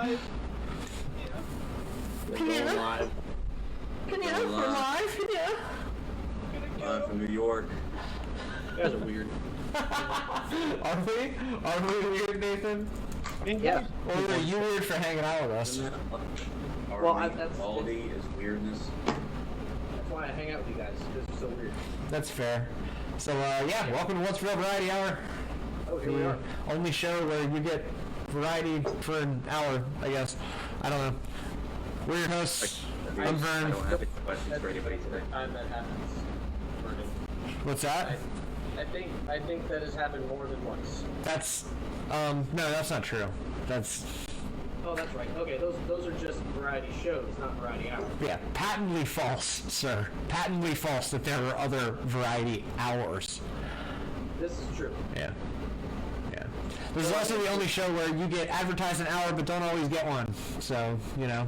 live. We're going live. We're live. Yeah. Live from New York. You guys are weird. Are we? Are we weird, Nathan? Yeah. Or are you weird for hanging out with us? Isn't that that's quality is weirdness. That's why I hang out with you guys. This is so weird. That's fair. So, yeah, welcome to What's Real Variety Hour. Oh, here we are. Only show where you get variety for an hour, I guess. I don't know. We're your hosts. I'm Vern. I don't have any questions for anybody today. Time that happens. What's that? I think that has happened more than once. That's, no, that's not true. That's... Oh, that's right. Okay, those are just variety shows, not variety hours. Yeah, patently false, sir. Patently false that there are other variety hours. This is true. Yeah. Yeah. This is also the only show where you get advertised an hour but don't always get one. So, you know.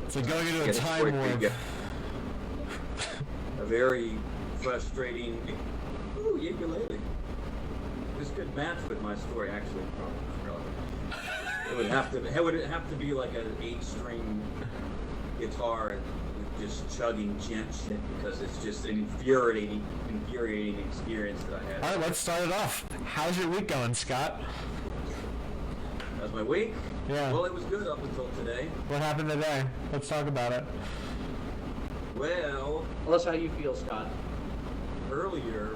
It's like going into a time warp. A very frustrating. Ooh, ukulele. This could match with my story, actually. Probably. It would have to be like an 8-string guitar with just chugging gent shit because it's just an infuriating experience that I had. All right, let's start it off. How's your week going, Scott? How's my week? Yeah. Well, it was good up until today. What happened today? Let's talk about it. Well, Tell us how you feel, Scott. earlier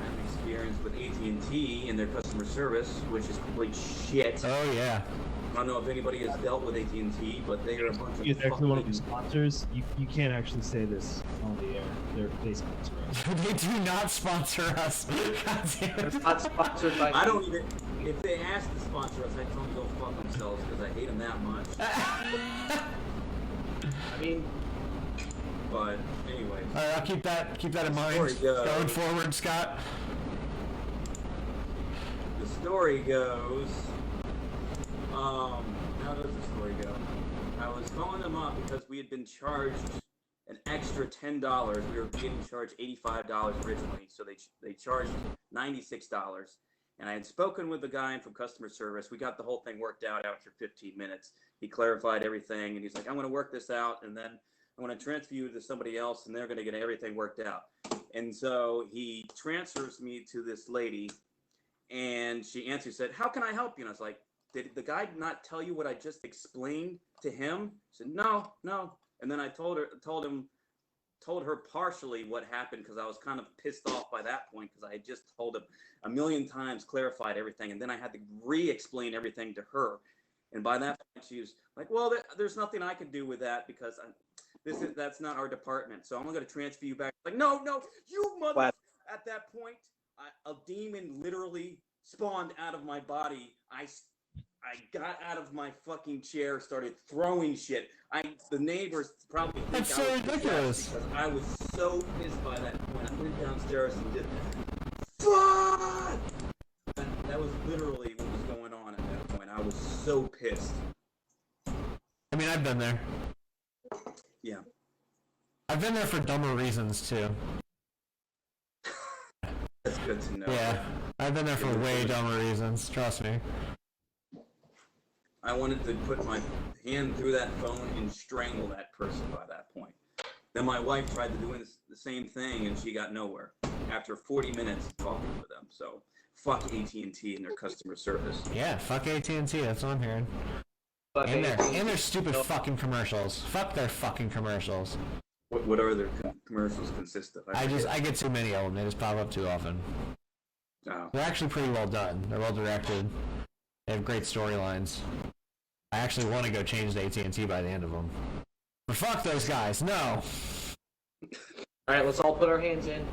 I had an experience with AT&T and their customer service, which is complete shit. Oh, yeah. I don't know if anybody has dealt with AT&T, but they are a bunch of It's actually one of fucking... the sponsors. You can't actually say this on the air. They sponsor us. They do not sponsor us. God damn it. It's not sponsored by I don't even... If they ask to sponsor us, I tell them to go fuck themselves because I hate them that much. I mean, But anyway, All right, I'll keep that in mind Story goes. going forward, Scott. the story goes... how does the story go? I was calling them up because we had been charged an extra $10. We were getting charged $85 originally, so they charged $96. And I had spoken with the guy from customer service. We got the whole thing worked out after 15 minutes. He clarified everything, and he's like, I'm going to work this out, and then I'm going to transfer you to somebody else, and they're going to get everything worked out. And so he transfers me to this lady, and she answers, said, how can I help you? And I was like, did the guy not tell you what I just explained to him? She said, no. And then I told her partially what happened because I was kind of pissed off by that point because I had just told him a million times, clarified everything, and then I had to re-explain everything to her. And by that point, she was like, well, there's nothing I can do with that because that's not our department, so I'm going to transfer you back. Like, no, you mother... What? At that point, a demon literally spawned out of my body. I got out of my fucking chair, started throwing shit. The neighbors probably think That's I so was ridiculous. because I was so pissed by that point. I went downstairs and did, fuck! That was literally what was going on at that point. I was so pissed. I mean, I've been there. Yeah. I've been there for dumber reasons, too. That's good to know. Yeah. I've been there for way dumber reasons. Trust me. I wanted to put my hand through that phone and strangle that person by that point. Then my wife tried to do the same thing, and she got nowhere after 40 minutes talking to them. So, fuck AT&T and their customer service. Yeah, fuck AT&T. That's what I'm hearing. but And their stupid fucking commercials. Fuck their fucking commercials. What are their commercials consist of? I get too many of them. They just pop up too often. Oh. They're actually pretty well done. They're well directed. They have great storylines. I actually want to go change to AT&T by the end of them. But fuck those guys. No. all right, let's all put our hands in.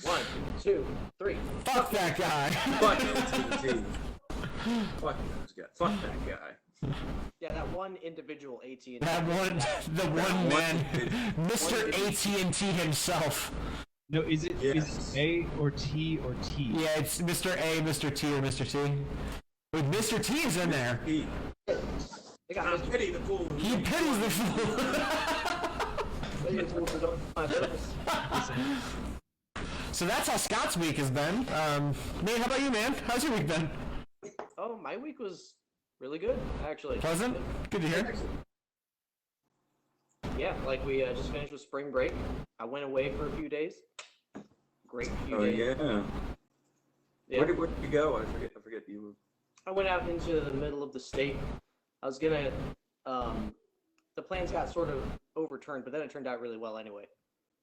1, 2, 3. Fuck that guy. Fuck AT&T. Fuck those guys. Fuck that guy. Yeah, that one individual AT&T. The one man, Mr. AT&T himself. No, is it Yes. A or T or T? Yeah, it's Mr. A, Mr. T, or Mr. T. Wait, Mr. T is in there. He, They got I Mr. pity the fool. He pities the fool. They get tools for my service. So that's how Scott's week has been. Nate, how about you, man? How's your week been? Oh, my week was really good, actually. Pleasant? Good to hear. Yeah, like we just finished with spring break. I went away for a few days. Great few Oh days. yeah. Yeah. Where did you go? I forget you were. I went out into the middle of the state. I was gonna, the plans got sort of overturned, but then it turned out really well anyway.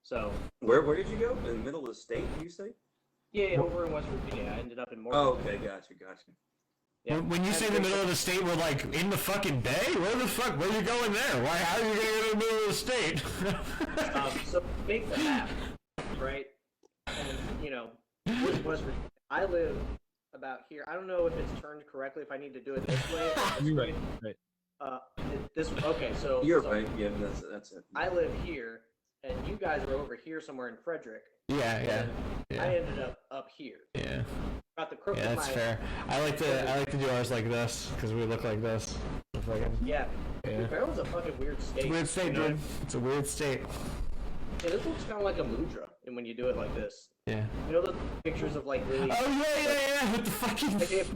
So. Where did you go? In the middle of the state, do you say? Yeah, over in West Virginia. I ended up in Morgan. Oh, okay, gotcha. Yeah. When you say the middle of the state, we're like in the fucking bay? Where are you going there? Why? How are you going to go to the middle of the state? So make the map, right? And, you know, West Virginia. I live about here. I don't know if it's turned correctly, if I need to do it this way. You're right. Okay, so. You're so right. Yeah, that's it. I live here, and you guys are over here somewhere in Frederick. Yeah. I ended up here. Yeah. About the crook Yeah, of that's my. fair. I like to do ours like this because we look like this. Yeah. Yeah. Maryland's a fucking weird state. Weird state, you know? dude. It's a weird state. Yeah, this looks kind of like a mudra, and when you do it like this. Yeah. You know the pictures of like really. Oh yeah. With the fucking. Like, they have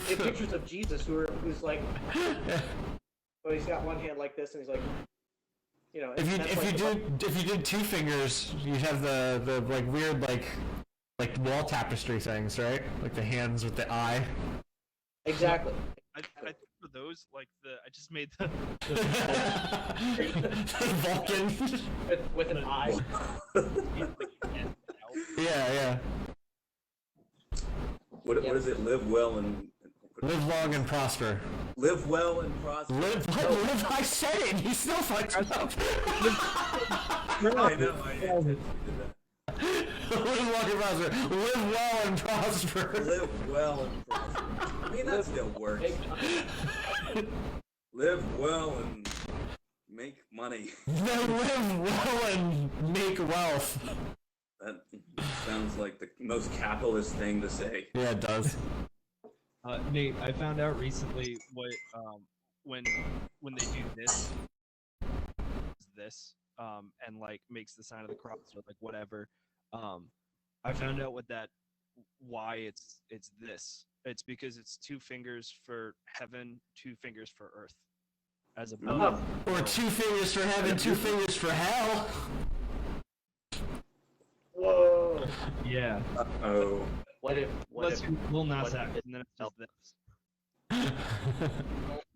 pictures of Jesus who's like. Well, he's got one hand like this, and he's like. You know. If you did two fingers, you'd have the like weird like wall tapestry things, right? Like the hands with the eye. Exactly. I think for those, like I just made the Vulcan. With an eye. Yeah. What is it? Live well and Live long and prosper. live well and prosper. Live. I said it. You still fucked up. I know. I did that. Live long and prosper. Live well and prosper. Live well and prosper. I mean, that still works. Live well and make money. No, live well and make wealth. That sounds like the most capitalist thing to say. Yeah, it does. Nate, I found out recently what when they do this and like makes the sign of the cross or like whatever, I found out why it's this. It's because it's 2 fingers for heaven, 2 fingers for earth, as above. Or 2 fingers for heaven, 2 fingers for hell. Whoa. Yeah. Oh. What if? Let's do Lil Nas what X, if- and then it's this.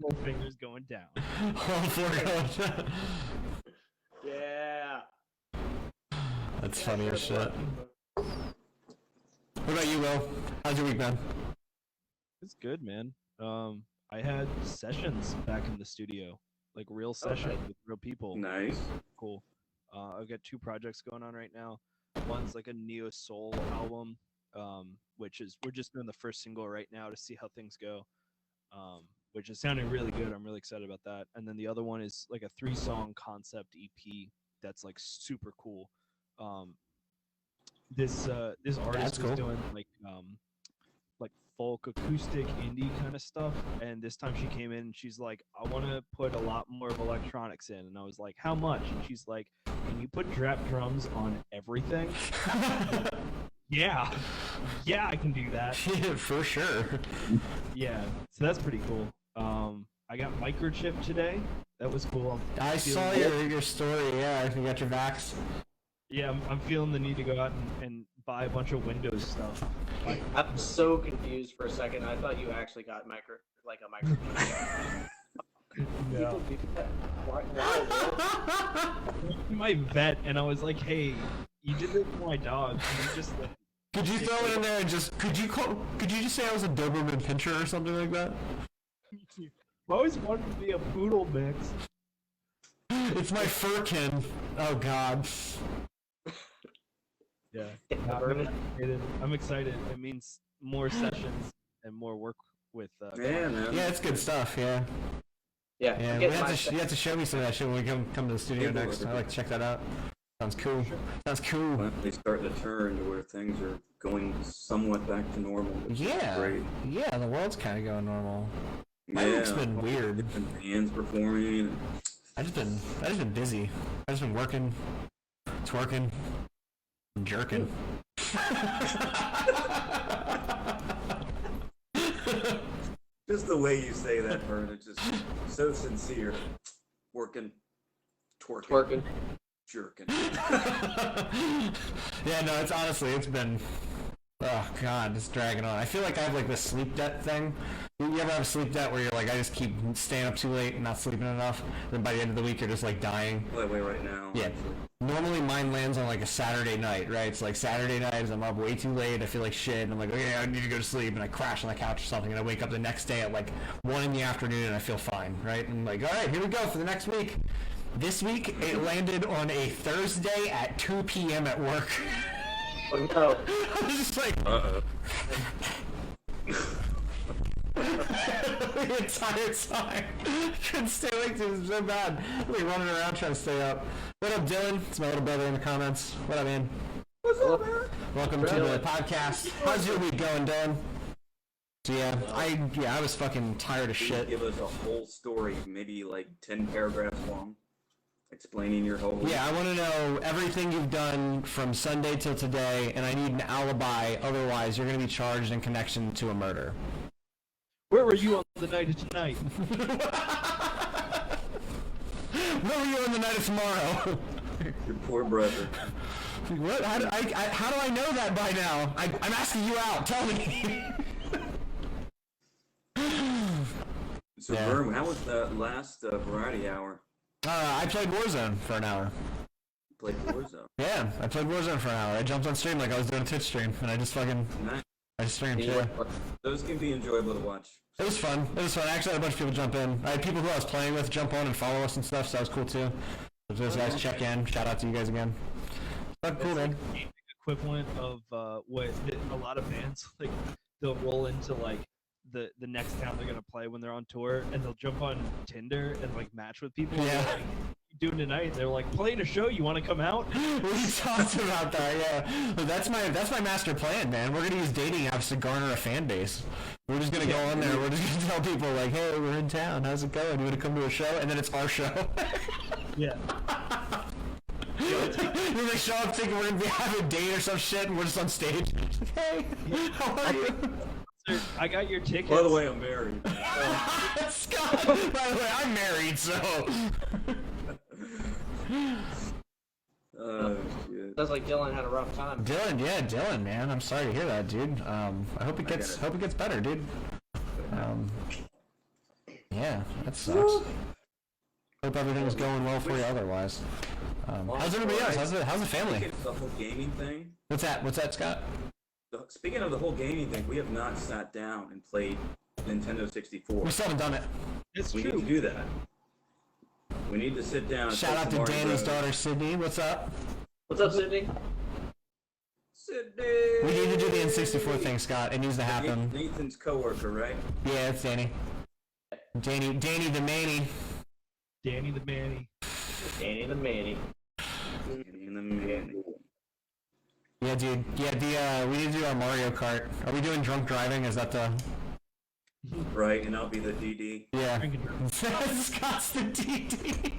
All fingers going down. Oh, for God. Yeah. That's funny as shit. What about you, Will? How's your week, man? It's good, man. I had sessions back in the studio, like real sessions with real people. Nice. Cool. I've got 2 projects going on right now. One's like a neo soul album, which is we're just doing the first single right now to see how things go, which is sounding really good. I'm really excited about that. And then the other one is like a 3-song concept EP that's like super cool. This artist That's was cool. doing like folk acoustic indie kind of stuff, and this time she came in and she's like, I want to put a lot more of electronics in, and I was like, how much? And she's like, can you put trap drums on everything? Yeah, I can do that. Yeah, for sure. Yeah, so that's pretty cool. I got microchip today. That was cool. I saw your story, yeah, you got your vax. Yeah, I'm feeling the need to go out and buy a bunch of Windows stuff. I'm so confused for a second. I thought you actually got a micro. Yeah. People do that. Why? My vet, and I was like, hey, you did this for my dog. Can you just like, Could you throw it in there and just could you just say I was a Doberman Pinscher or something like that? I always wanted to be a poodle mix. It's my furkin. Oh God. Yeah. Vermin. I'm excited. It means more sessions and more work with. Yeah, man. Yeah, it's good stuff. Yeah. Yeah. Yeah. Get You have to show me some of that shit when we come to the studio People next. are- I like to check that out. Sounds cool. Sounds cool. Finally starting to turn to where things are going somewhat back to normal. Which is Yeah. great. Yeah, the world's kind of going normal. My Yeah. week's been weird. Different bands performing. I just been busy. I just been working, twerking, and jerking. Just the way you say that, Vern, it's just so sincere. Working, twerking, jerking. Yeah, no, it's honestly, it's been, oh god, it's dragging on. I feel like I have like this sleep debt thing. You ever have a sleep debt where you're like, I just keep staying up too late and not sleeping enough, then by the end of the week you're just like dying? That way right now. Yeah. Actually. Normally mine lands on like a Saturday night, right? It's like Saturday nights, I'm up way too late, I feel like shit, and I'm like, okay, I need to go to sleep, and I crash on the couch or something, and I wake up the next day at like 1 in the afternoon and I feel fine, right? And I'm like, alright, here we go for the next week. This week, it landed on a Thursday at 2 p.m. at work. Oh no. I was just like, the entire time. Couldn't stay awake, dude. It was so bad. Really running around trying to stay up. What up, Dylan? It's my little brother in the comments. What up, man? What's up, man? Welcome to the podcast. How's your week going, Dylan? So I was fucking tired of shit. Give us a whole story, maybe like 10 paragraphs long, explaining your whole week. Yeah, I want to know everything you've done from Sunday till today, and I need an alibi. Otherwise, you're going to be charged in connection to a murder. Where were you on the night of tonight? Where were you on the night of tomorrow? Your poor brother. What? How do I know that by now? I'm asking you out. Tell me. So, Yeah. Vern, how was that last variety hour? I played Warzone for an hour. Played Warzone. Yeah, I played Warzone for an hour. I jumped on stream like I was doing a Twitch stream, and I just streamed. Yeah. Those can be enjoyable to watch. It was fun. It was fun. I actually had a bunch of people jump in. I had people who I was playing with jump on and follow us and stuff, so that was cool too. So those guys check in. Shout out to you guys again. But cool, man. Equivalent of what a lot of bands like, they'll roll into like the next town they're gonna play when they're on tour, and they'll jump on Tinder and like match with people. Yeah. Like, what are you doing tonight? And they're like, playing a show. You want to come out? We talked about that, yeah. But that's my master plan, man. We're gonna use dating apps to garner a fan base. We're just gonna go on there. We're just gonna tell people like, "Hey, we're in town. How's it going? You want to come to a show?" And then it's our show. Yeah. We're gonna show up thinking we're gonna have a date or some shit, and we're just on stage. Hey, how are you? Sir, I got your tickets. By the way, I'm married. Scott. By the way, I'm married, so. Oh, shit. Sounds like Dylan had a rough time. Dylan, man. I'm sorry to hear that, dude. I hope it gets better, dude. Yeah, that sucks. Hope everything's going well for you otherwise. How's everybody else? How's the family? Speaking of the whole gaming thing. What's that, Scott? Speaking of the whole gaming thing, we have not sat down and played Nintendo 64. We still haven't done it. It's We true. need to do that. We need to sit down. And Shout play out some to Mario Danny's Bros. daughter, Sydney. What's up? What's up, Sydney? Sydney. We need to do the N64 thing, Scott. It needs to happen. Nathan's coworker, right? Yeah, it's Danny. Danny the Manny. Danny the Manny. Danny the Manny. In the man. Yeah, dude. Yeah, we need to do our Mario Kart. Are we doing drunk driving? Is that the... Right, and I'll be the DD. Yeah. Drinking Scott's the DD.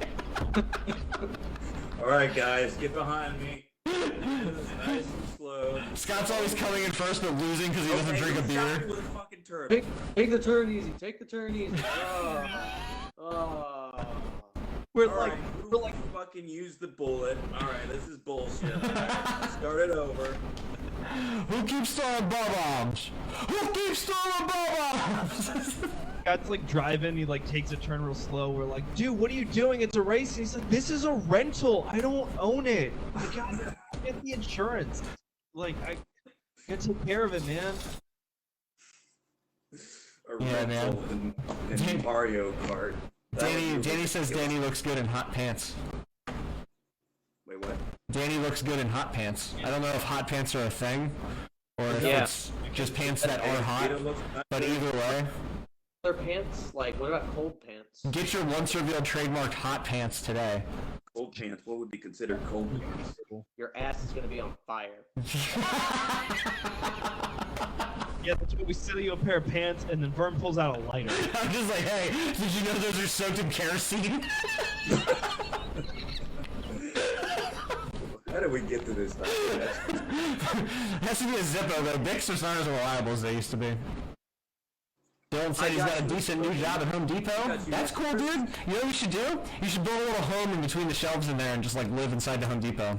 All right, guys, get behind me. Nice and slow. Scott's always coming in first but losing because he doesn't drink a With beer. a fucking turd. Take the turn easy. Take the turn easy. We're All like, right, we're like, fucking use the bullet. All right, this is bullshit. Start it over. Who keeps throwing ball bombs? Who keeps throwing ball bombs? Scott's like driving. He like takes a turn real slow. We're like, dude, what are you doing? It's a race. And he's like, this is a rental. I don't own it. I gotta get the insurance. Like, I gotta take care of it, man. Yeah, man. In Mario Kart. Danny says Danny looks good in hot pants. Wait, what? Danny looks good in hot pants. I don't know if hot pants are a thing, or if Yeah. it's just pants that are hot, but either way. Other pants? Like, what about cold pants? Get your once revealed trademarked hot pants today. Cold pants. What would be considered cold pants? Your ass is gonna be on fire. Yeah, that's when we sell you a pair of pants, and then Vern pulls out a lighter. I'm just like, hey, did you know those are soaked in kerosene? How did we get to this topic? Has to be a Zippo though. Bics are not as reliable as they used to be. Dylan said he's got a decent new job at Home Depot. That's cool, dude. You know what you should do? You should build a little home in between the shelves in there and just like live inside the Home Depot.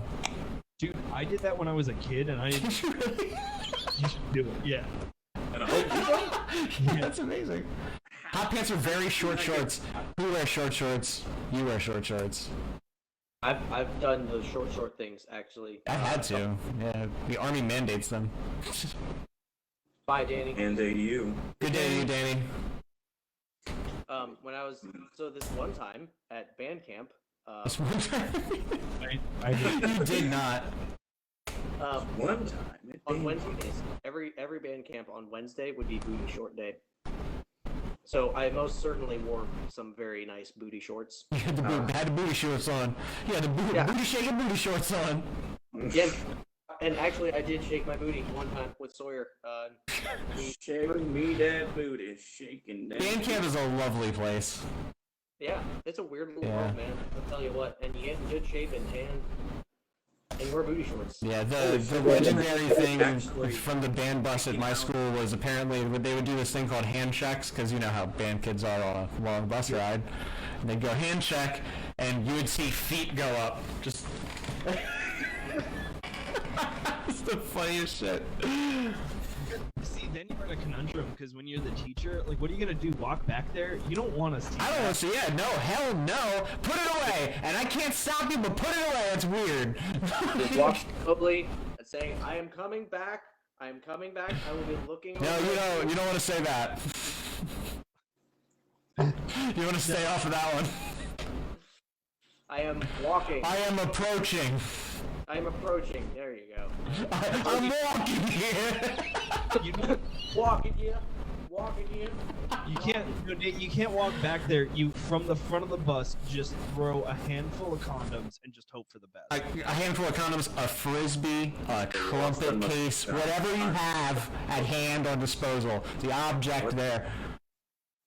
Dude, I did that when I was a kid, and I. Did you really? You should do it. Yeah. And a Home Depot? That's amazing. Hot pants are very short shorts. Who wears short shorts? You wear short shorts. I've done those short things actually. I had to. Yeah, the army mandates them. Bye, Danny. And you. Good day to you, Danny. When I was this one time at band camp. This one time. I did. You did not. One time. On Wednesdays, every band camp on Wednesday would be booty short day. So I most certainly wore some very nice booty shorts. You had the booty shorts on. You had the booty shaking booty shorts on. Yeah, and actually I did shake my booty one time with Sawyer. Shaking me that booty, shaking that. Band camp is a lovely place. Yeah, it's a weird little Yeah. world, man. I'll tell you what. And you get in good shape and tan, and you wear booty shorts. Yeah, the legendary thing from the band bus at my school was apparently they would do this thing called hand checks, because you know how band kids are on a long bus ride. And they'd go hand check, and you would see feet go up. Just... It's the funniest shit. See, then you're in a conundrum because when you're the teacher, like, what are you gonna do? Walk back there? You don't want to see. I don't want to see it. No, hell no. Put it away. And I can't stop you, but put it away. It's weird. Just walk slowly and saying, "I am coming back. I am coming back. I will be looking." No, over you don't. You don't want to say that. You want to stay off of that one. I am walking. I am approaching. I am approaching. There you go. I'm walking here. You know, Walking here. Walking here. you can't walk back there. You from the front of the bus just throw a handful of condoms and just hope for the best. A handful of condoms, a frisbee, a trumpet case, whatever you have at hand or disposal. The object there.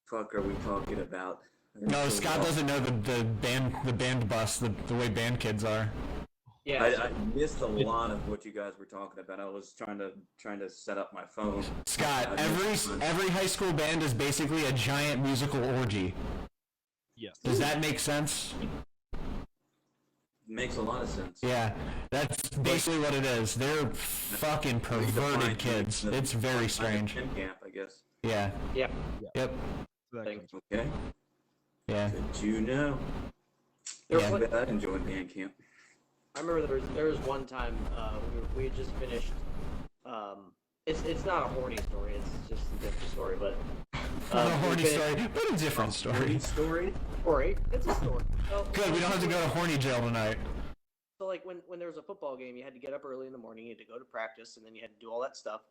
Fuck are we talking about? No, Scott doesn't know the band bus, the way band kids are. Yeah. I missed a lot of what you guys were talking about. I was trying to set up my phone. Scott, every high school band is basically a giant musical orgy. Yes. Does that make sense? Makes a lot of sense. Yeah, that's basically what it is. They're fucking perverted kids. It's very strange. Gym camp, I guess. Yeah. Yeah. Yep. So that Thing. comes- Okay. Yeah. Did you know? There Yeah. was, I enjoyed band camp. I remember there was one time we had just finished. It's not a horny story. It's just a different story, but Not a we horny finished- story, but a different story. Great story. Story. It's a story. So, Good, we don't have to go to horny jail tonight. So like when there was a football game, you had to get up early in the morning, you had to go to practice, and then you had to do all that stuff.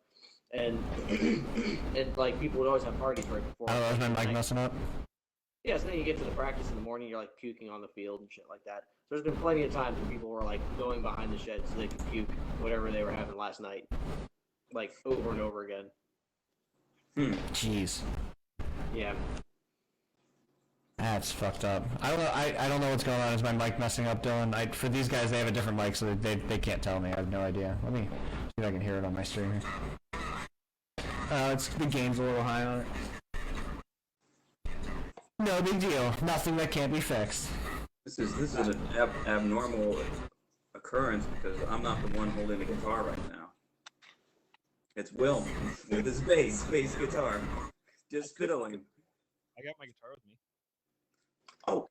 And and like people would always have parties right before. Oh, is my mic Like, messing up? yeah, so then you get to the practice in the morning, you're like puking on the field and shit like that. So there's been plenty of times when people were like going behind the shed so they could puke whatever they were having last night, like over and over again. Jeez. Yeah. That's fucked up. I don't know. I don't know what's going on. Is my mic messing up, Dylan? For these guys, they have a different mic, so they can't tell me. I have no idea. Let me see if I can hear it on my stream. The gain's a little high on it. No big deal. Nothing that can't be fixed. This is an abnormal occurrence because I'm not the one holding the guitar right now. It's Will with his bass guitar, just fiddling. I got my guitar with me. Oh.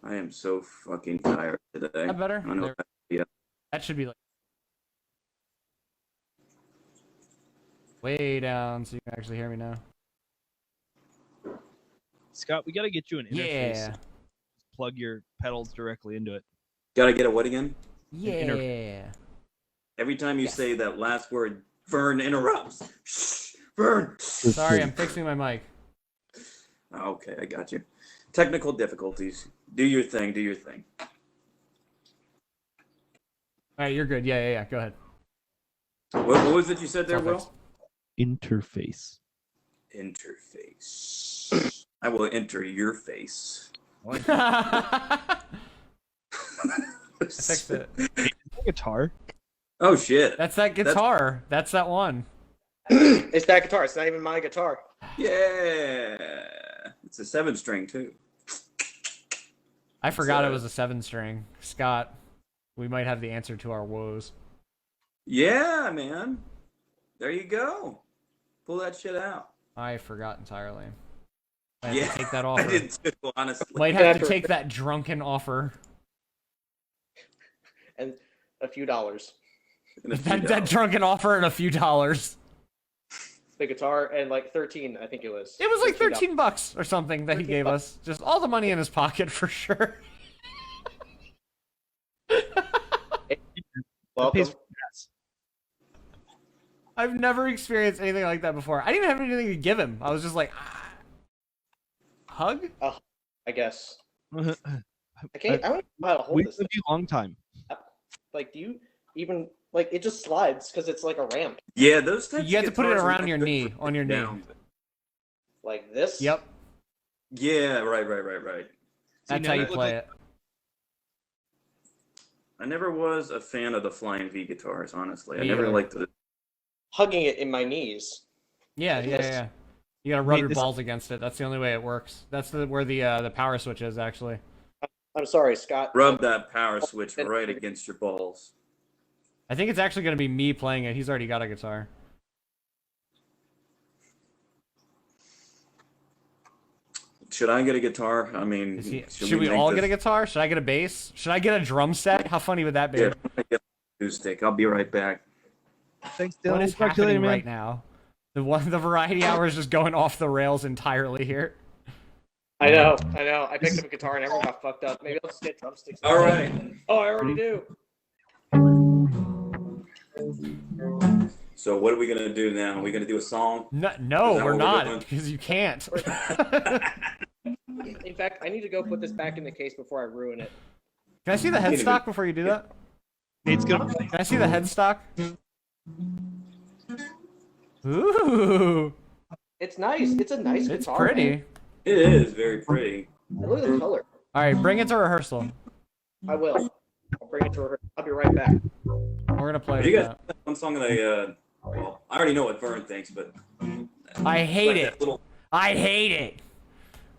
I am so fucking tired today. That better? I don't know There- if yeah. That should be like way down, so you can actually hear me now. Scott, we got to get you an interface. Yeah. Just plug your pedals directly into it. Gotta get a what again? Yeah. Every time you say that last word, Vern interrupts. Shh, Vern. Sorry, I'm fixing my mic. Okay, I got you. Technical difficulties. Do your thing. Do your thing. All right, you're good. Yeah. Go ahead. What was it you said there, Perfect. Will? Interface. Interface. I will enter your face. I fixed it. Guitar. Oh shit! That's that guitar. That's that one. It's that guitar. It's not even my guitar. Yeah, it's a 7-string too. I forgot So- it was a 7-string. Scott, we might have the answer to our woes. Yeah, man. There you go. Pull that shit out. I forgot entirely. I have Yeah, to take that I offer. did too, honestly. Might have to take that drunken offer. And a few dollars. In a few That dollars. drunken offer and a few dollars. The guitar and like 13, I think it was. It was like $13. $13 or something that he gave $13. us. Just all the money in his pocket for sure. Welcome. I've never experienced anything like that before. I didn't even have anything to give him. I was just like, hug? I guess. we I can't. I don't know how to hold this. lived a long time. Like, do you even like? It just slides because it's like a ramp. Yeah, those types You have of to put it guitars are around not your good knee, for on your knee. down. Like this. Yep, Yeah, right. that's now how you you look play like- it. I never was a fan of the Flying V guitars, honestly. I Me never either. liked the. Hugging it in my knees. Yeah. Yes. You gotta rub Wait, your this- balls against it. That's the only way it works. That's where the power switch is, actually. I'm sorry, Scott. Rub that power switch right against your balls. I think it's actually gonna be me playing it. He's already got a guitar. Should I get a guitar? I mean, Should we all get a guitar? Should I get a bass? Should I get a drum set? How funny would that be? Yeah, I get a acoustic. I'll be right back. Thanks, Dylan. What is We'll talk to you later, happening man. right now? The variety hour is just going off the rails entirely here. I know. I picked up a guitar and everyone got fucked up. Maybe I'll just get drumsticks. All right. Oh, I already do. So what are we gonna do now? Are we gonna do a song? No, Is that we're what we're not, doing? because you can't. In fact, I need to go put this back in the case before I ruin it. Can I see the headstock before you do that? Nate's gonna. Can I see the headstock? Ooh, It's nice. It's a nice it's guitar. pretty. Man. It is very pretty. And look at the color. All right, bring it to rehearsal. I will. I'll bring it to her. I'll be right back. We're gonna play You with guys, that. one song that well, I already know what Vern thinks, but I hate like it. that little. I hate it.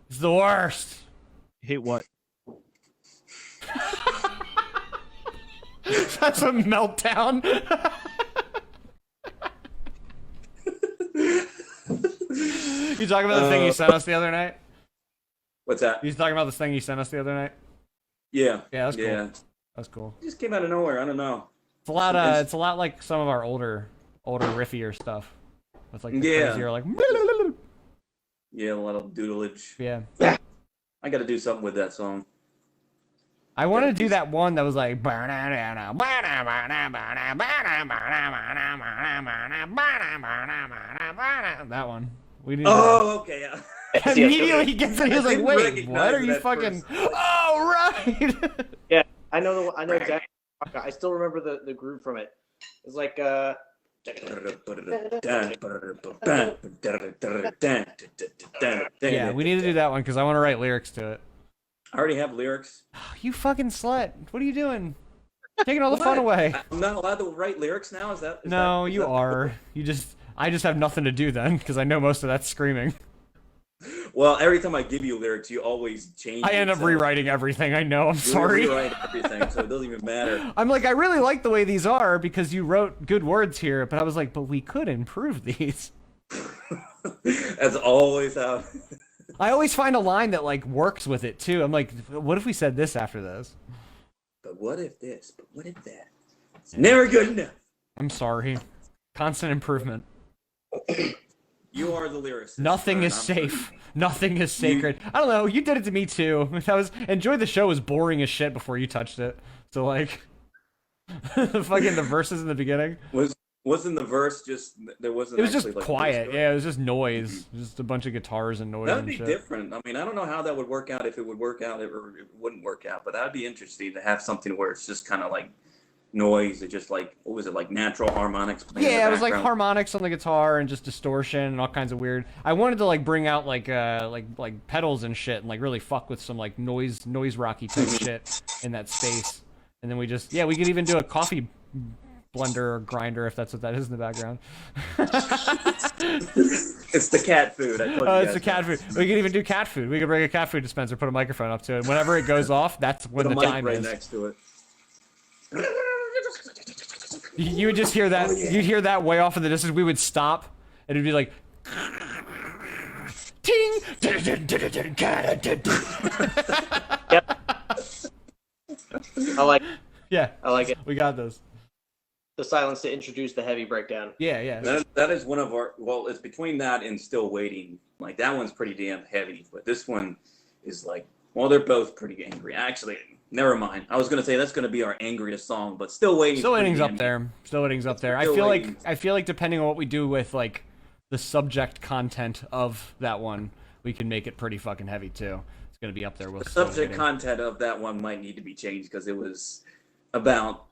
It's the worst. Hate what? That's a meltdown. You talking about the thing you sent us the other night? What's that? You talking about this thing you sent us the other night? Yeah. Yeah, that's cool. Yeah. That's cool. It just came out of nowhere. I don't know. It's a lot. It's a lot like some of our older riffier stuff. With like the Yeah. crazier like. Yeah, a lot of doodleage. Yeah. I got to do something with that song. I want to do that one that was like. That one. We need. Oh, okay. Yeah. Immediately he gets it. He's I like, didn't "Wait, recognize what are it you at fucking?" first. Oh, right. I know exactly. I still remember the groove from it. It's like Yeah, we need to do that one because I want to write lyrics to it. I already have lyrics. You fucking slut! What are you doing? Taking all the fun away. I'm not allowed to write lyrics now. Is that? No, is you that- are. I just have nothing to do then because I know most of that's screaming. Well, every time I give you lyrics, you always change. I end it, up so rewriting everything. I know. I'm you sorry. rewrite everything, so it doesn't even matter. I'm like, I really like the way these are because you wrote good words here, but I was like, but we could improve these. That's always how. I always find a line that like works with it too. I'm like, what if we said this after this? But what if this? But what if that? It's never good enough. I'm sorry. Constant improvement. You are the lyricist. Nothing Vern. is I'm- safe. Nothing is sacred. I don't know. You did it to me too. Enjoy the show was boring as shit before you touched it. So like, the verses in the beginning. Wasn't the verse just there wasn't? It was just actually, like, quiet. lyrics to it? Yeah, it was just noise. Just a bunch of guitars and noise That would and be shit. different. I mean, I don't know how that would work out. If it would work out, or it wouldn't work out. But that would be interesting to have something where it's just kind of like noise. It just like, what was it, like natural harmonics playing in Yeah, the it was like background? harmonics on the guitar and just distortion and all kinds of weird. I wanted to like bring out like pedals and shit and like really fuck with some like noise rocky type shit in that space. And then we could even do a coffee blender or grinder if that's what that is in the background. It's the cat food. I told you Oh, it's guys the cat that. food. We could even do cat food. We could bring a cat food dispenser, put a microphone up to it. And whenever it goes off, that's when Put the a mic time right is. next to it. You would just hear that. Oh, yeah. You'd hear that way off in the distance. We would stop, and it'd be like, ting. I like Yeah, it. we got this. The silence to introduce the heavy breakdown. Yeah. That is one of our, well, it's between that and Still Waiting. Like, that one's pretty damn heavy, but this one is like, well, they're both pretty angry. Actually, never mind. I was going to say that's going to be our angriest song, but Still Waiting. Still Waiting's up there. Still Waiting's up there. I Still feel Waiting. like depending on what we do with like the subject content of that one, we can make it pretty fucking heavy too. It's gonna be up there with The Still subject Waiting. content of that one might need to be changed because it was about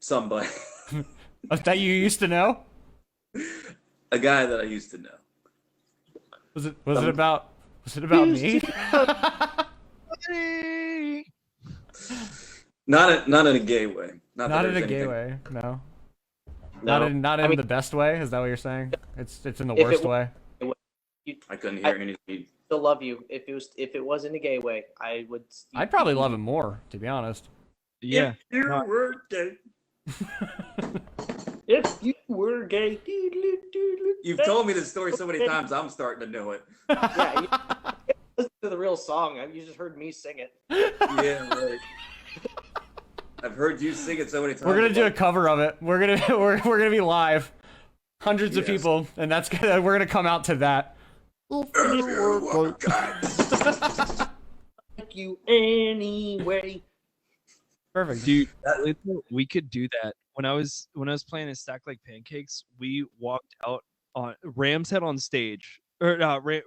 somebody, That you used to know? a guy that I used to know. Was it about me? Not in a gay way. Not Not that in a there's gay anything- way. No. No. Not in I mean- the best way. Is that what you're saying? It's in the If it worst wa- way. I couldn't hear anything. Still love you. If it was in a gay way, I would. I'd probably love him more, to be honest. Yeah. If you no. were gay. If you were gay. You've told me this story so many times, I'm starting to know it. Yeah, you listen to the real song. You just heard me sing it. Yeah, right. I've heard you sing it so many times. We're gonna do a like, cover of it. We're gonna be live, hundreds of Yes. people, and we're gonna come out to that. Thank you anyway. Perfect. Dude, we could do that. When I was playing in Stack Like Pancakes, we walked out on Rams Head on stage or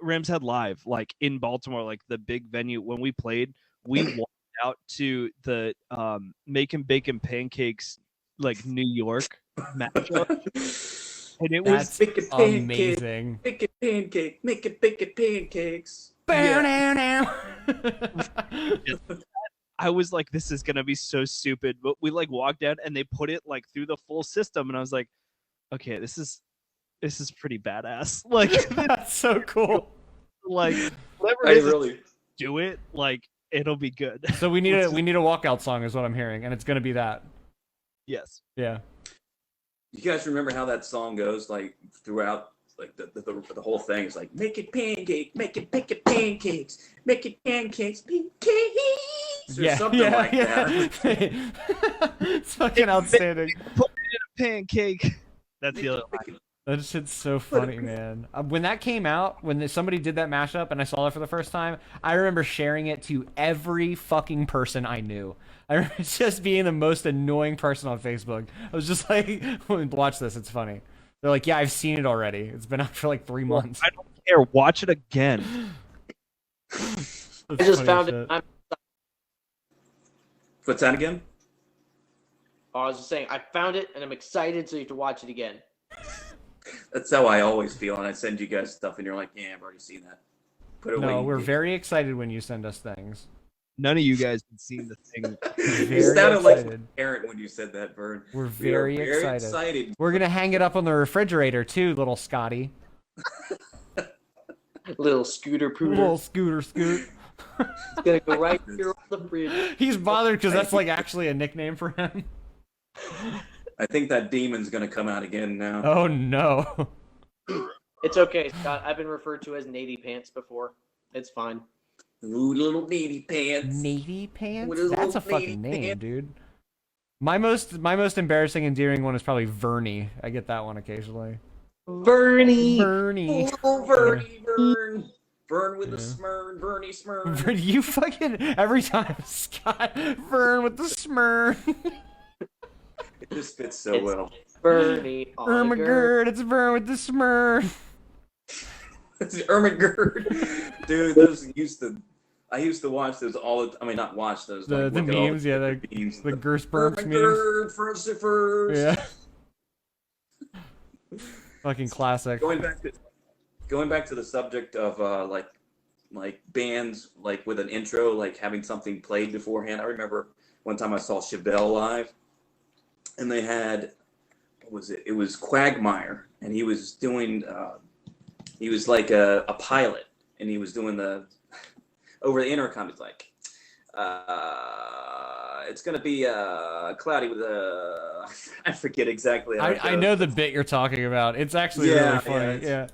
Rams Head Live, like in Baltimore, like the big venue. When we played, we walked out to the Making Bacon Pancakes, like New York matchup, and it was That's Make it pancake, amazing. make it pancake, make it bacon pancakes. I was like, this is gonna be so stupid. But we like walked out and they put it like through the full system, and I was like, okay, this is pretty badass. Like, That's so cool. like whatever I it is, really. do it. Like, it'll be good. So we need a walkout song, is what I'm hearing, and it's gonna be that. Yes. Yeah. You guys remember how that song goes, like throughout, like the whole thing is like, make it pancake, make it pancakes, make it pancakes, pancakes, or something like that. It's fucking outstanding. Put it in a pancake. That's the other line. That shit's so funny, man. When that came out, somebody did that mashup and I saw it for the first time, I remember sharing it to every fucking person I knew. I remember just being the most annoying person on Facebook. I was just like, watch this, it's funny. They're like, yeah, I've seen it already. It's been out for like 3 months. I don't care. Watch it again. I just found it. What's that again? I was just saying, I found it and I'm excited, so you have to watch it again. That's how I always feel, and I send you guys stuff, and you're like, yeah, I've already seen that. Put it away. No, you we're dick. very excited when you send us things. None of you guys had seen the thing. You Very sounded like excited. a parent when you said that, Vern. We're We are very excited. excited. We're gonna hang it up on the refrigerator too, little Scotty. Little scooter pooter. Little scooter scoot. It's gonna go right here on the fridge. He's bothered because that's like actually a nickname for him. I think that demon's gonna come out again now. Oh no. It's okay, Scott. I've been referred to as Navy Pants before. It's fine. Ooh, little navy pants. Navy pants? With his That's a little fucking navy name, pants. dude. My most embarrassing, endearing one is probably Vernie. I get that one occasionally. Bernie. Bernie. Oh, Vernie, Vern. Vern with the Yeah. smurn. Vernie smurn. Vern, you fucking every time, Scott. Vern with the smurn. It just fits so It's- well. Bernie. on a gird. Ermagerd, it's Vern with the smurn. It's Ermagerd. Dude, those used to. I used to watch those I mean, not watch those. The like, look at all memes, yeah, the memes. the Gershbergs memes. Bird first. Yeah. Fucking classic. Going back to the subject of like bands like with an intro, like having something played beforehand. I remember one time I saw Chubel live, and they had, what was it? It was Quagmire, and he was doing he was like a pilot, and he was doing the over the intercom. He's like, it's gonna be cloudy with a I forget exactly. How I know the bit you're talking about. It's actually really funny. Yeah.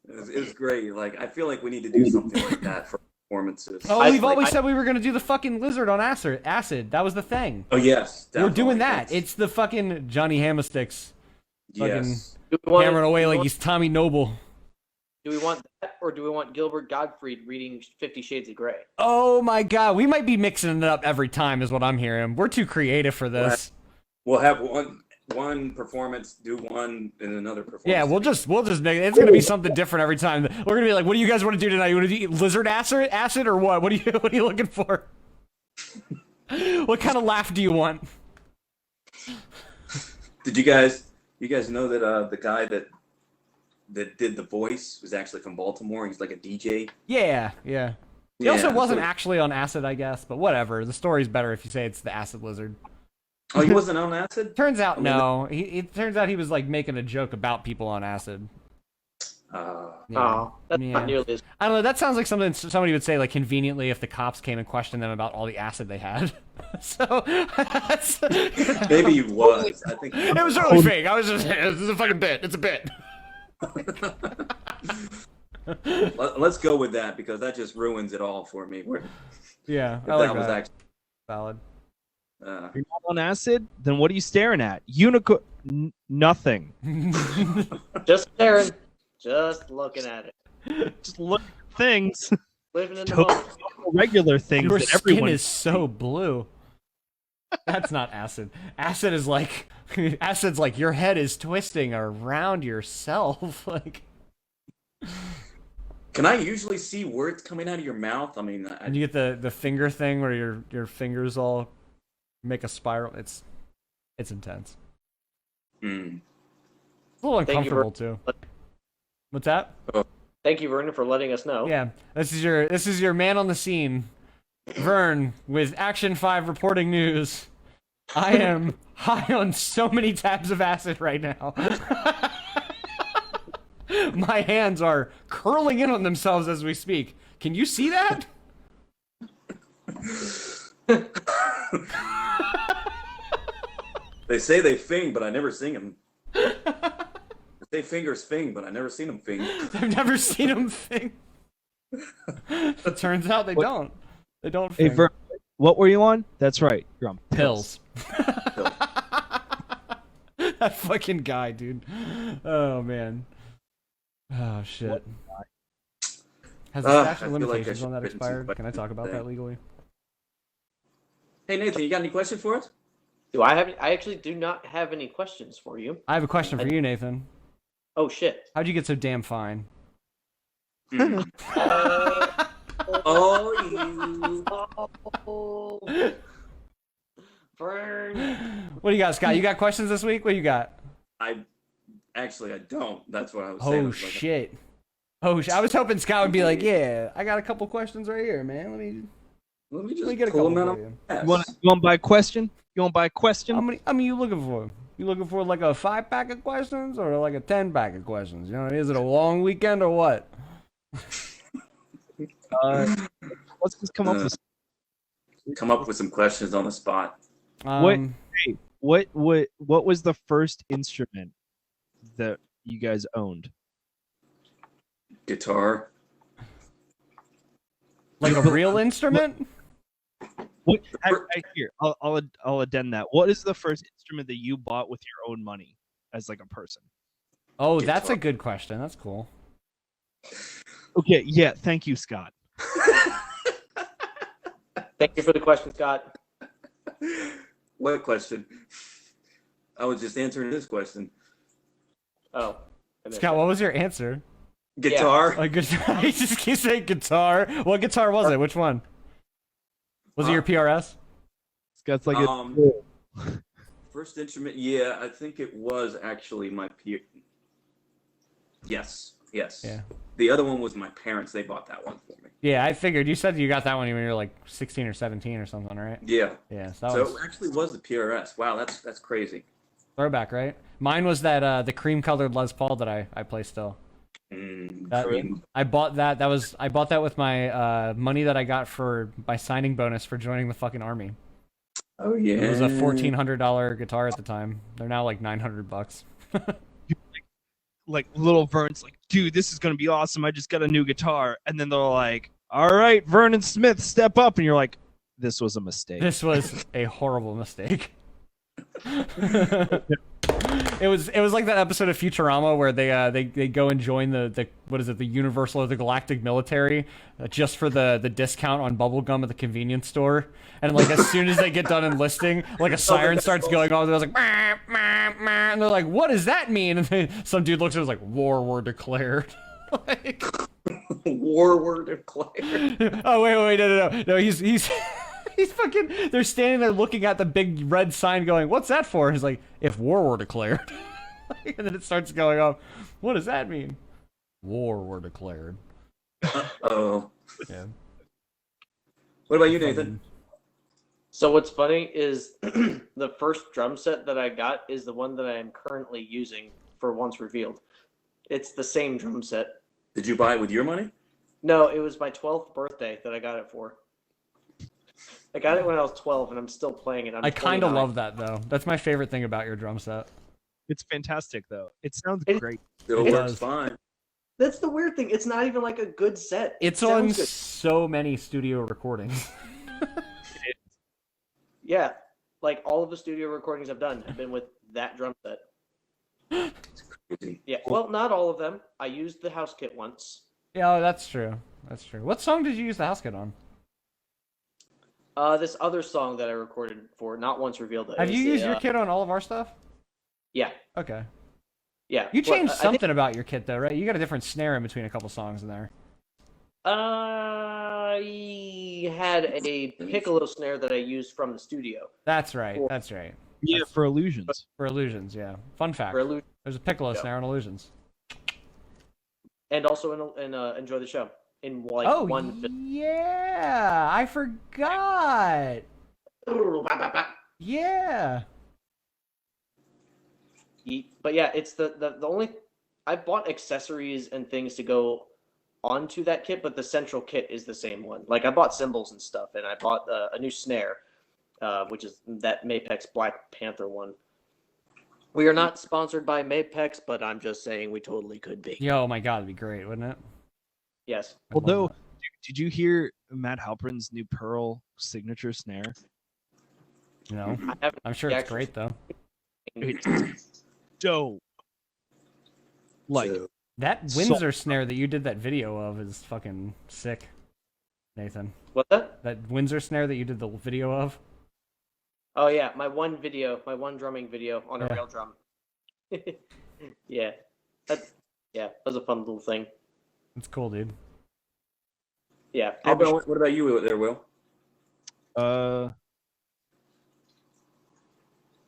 It was great. Like, I feel like we need to do something like that for performances. Oh, we've always said we were gonna do the fucking lizard on acid. That was the thing. Oh yes, We're doing that. That's- It's the fucking Johnny Hammersticks yes. hammering away like he's Tommy Noble. Do we want that, or do we want Gilbert Gottfried reading 50 Shades of Grey? Oh my god, we might be mixing it up every time, is what I'm hearing. We're too creative for this. We'll have one performance, do one, and another performance. Yeah, we'll just make it. It's gonna be something different every time. We're gonna be like, what do you guys want to do tonight? You want to do lizard acid or what? What are you looking for? What kind of laugh do you want? Did you guys know that the guy that did the voice was actually from Baltimore? He's like a DJ. Yeah. He Yeah, also wasn't so- actually on acid, I guess, but whatever. The story's better if you say it's the acid lizard. Oh, he wasn't on acid? Turns out, I mean, no. It turns out he was like making a joke about people on acid. Yeah. Oh, that's Yeah. not nearly as. I don't know. That sounds like something somebody would say, like conveniently, if the cops came and questioned them about all the acid they had. So that's... Maybe he was. I think it was totally fake. I was just, this is a fucking bit. It's a bit. Let's go with that, because that just ruins it all for me. Yeah, If I like that was that. actually. Valid. You're not on acid? Then what are you staring at? Nothing. Just staring, just looking at it, Just look at things. living in the Don't- moment. Regular things Your that skin everyone is so blue. That's not acid. Acid is like, acid's like your head is twisting around yourself. Like, Can I usually see words coming out of your mouth? I mean, and you get the finger thing where your fingers all make a spiral. It's intense. Hmm. It's a little Thank you for- uncomfortable too. What's that? Thank you, Vernon, for letting us know. Yeah, this is your man on the scene, Vern, with Action 5 reporting news. I am high on so many tabs of acid right now. My hands are curling in on themselves as we speak. Can you see that? They say they fing, but I never seen them. They say fingers fing, but I never seen them fing. I've never seen them think. It turns out they don't. They don't Hey, think. Vern, what were you on? That's right. You're on Pills. That fucking guy, dude. Oh man. Oh shit. Has the I statute of feel like I limitations should on that written expired? some Can I talk about that thing. legally? Hey Nathan, you got any questions for us? Do I have? I actually do not have any questions for you. I have a question for you, Nathan. Oh shit. How'd you get so damn fine? Hmm. Oh, you. Burn. What do you got, Scott? You got questions this week? What do you got? I don't. That's what I was saying. I Oh was like, shit. I was hoping Scott would be like, yeah, I got a couple questions right here, man. Let me Let me just get a pull couple them out for of you. my ass. You want to buy a question? You want to buy a question? How many you looking for? You looking for like a 5-pack of questions or like a 10-pack of questions? You know, is it a long weekend or what? Let's just come up with. Come up with some questions on the spot. What was the first instrument that you guys owned? Guitar. Like a real instrument? What? Here, I'll addend that. What is the first instrument that you bought with your own money as like a person? Oh, that's a Guitar. good question. That's cool. Okay, yeah, thank you, Scott. Thank you for the question, Scott. What question? I was just answering this question. Oh. I missed Scott, it. what was your answer? Guitar. A guitar. He just keeps saying guitar. What guitar was it? Which one? Was it your PRS? It's got like First instrument, yeah, I think it was actually my Yes. Yeah. The other one was my parents. They bought that one for me. Yeah, I figured. You said you got that one when you were like 16 or 17 or something, right? Yeah. Yeah, so that So was it actually was the PRS. Wow, that's crazy. throwback, right? Mine was that the cream-colored Les Paul that I play still. That- Cream. I bought that. I bought that with my money that I got for my signing bonus for joining the fucking army. Oh yeah. It was a $1,400 guitar at the time. They're now like $900. like little Vern's like, dude, this is gonna be awesome. I just got a new guitar, and then they're like, all right, Vernon Smith, step up, and you're like, this was a mistake. This was a horrible mistake. It was like that episode of Futurama where they go and join the what is it, the Universal or the Galactic Military just for the discount on bubblegum at the convenience store, and like as soon as they get done enlisting, like a siren starts going off, and they're like "Mah, mah, mah," and they're like, what does that mean? And then some dude looks at us like, war were declared. Like, War were declared. oh wait, no, he's he's fucking. They're standing there looking at the big red sign, going, "What's that for?" And he's like, "If war were declared." And then it starts going off. What does that mean? War were declared. Oh. Yeah. What about you, Nathan? So what's funny is the first drum set that I got is the one that I am currently using for Once Revealed. It's the same drum set. Did you buy it with your money? No, it was my 12th birthday that I got it for. I got it when I was 12, and I'm still playing it. I kind of love that though. That's my favorite thing about your drum set. It's fantastic though. It sounds It- great. Still It works does. fine. That's the weird thing. It's not even like a good set. It's It on sounds good. so many studio recordings. Yeah, like all of the studio recordings I've done have been with that drum set. Crazy. Yeah, well, not all of them. I used the house kit once. Yeah, that's true. That's true. What song did you use the house kit on? This other song that I recorded for Not Once Revealed. Have is you used the, your kit on all of our stuff? Yeah, Okay. yeah. You Well, changed I think- something about your kit though, right? You got a different snare in between a couple songs in there. I had a piccolo snare that I used from the studio That's right. That's right. Yeah, for illusions. For Illusions, yeah. Fun fact. for Illusion, There's a piccolo Yeah. snare on Illusions. and also in Enjoy the Show in like Oh, one. yeah. I forgot. Yeah. But yeah, it's the only. I bought accessories and things to go onto that kit, but the central kit is the same one. Like I bought cymbals and stuff, and I bought a new snare, which is that Mapex Black Panther one. We are not sponsored by Mapex, but I'm just saying we totally could be. Yo, oh my god, it'd be great, wouldn't it? Yes. I'd love Although, that. did you hear Matt Halperin's new Pearl signature snare? No. I haven't I'm sure it's actually- great though. It's dope. Like, So, That Windsor snare that you did that video of is fucking sick, Nathan. What's that? That Windsor snare that you did the video of. Oh yeah, my one drumming video on a Yeah. rail drum. Yeah, that was a fun little thing. It's cool, dude. Yeah, what about you there, Will?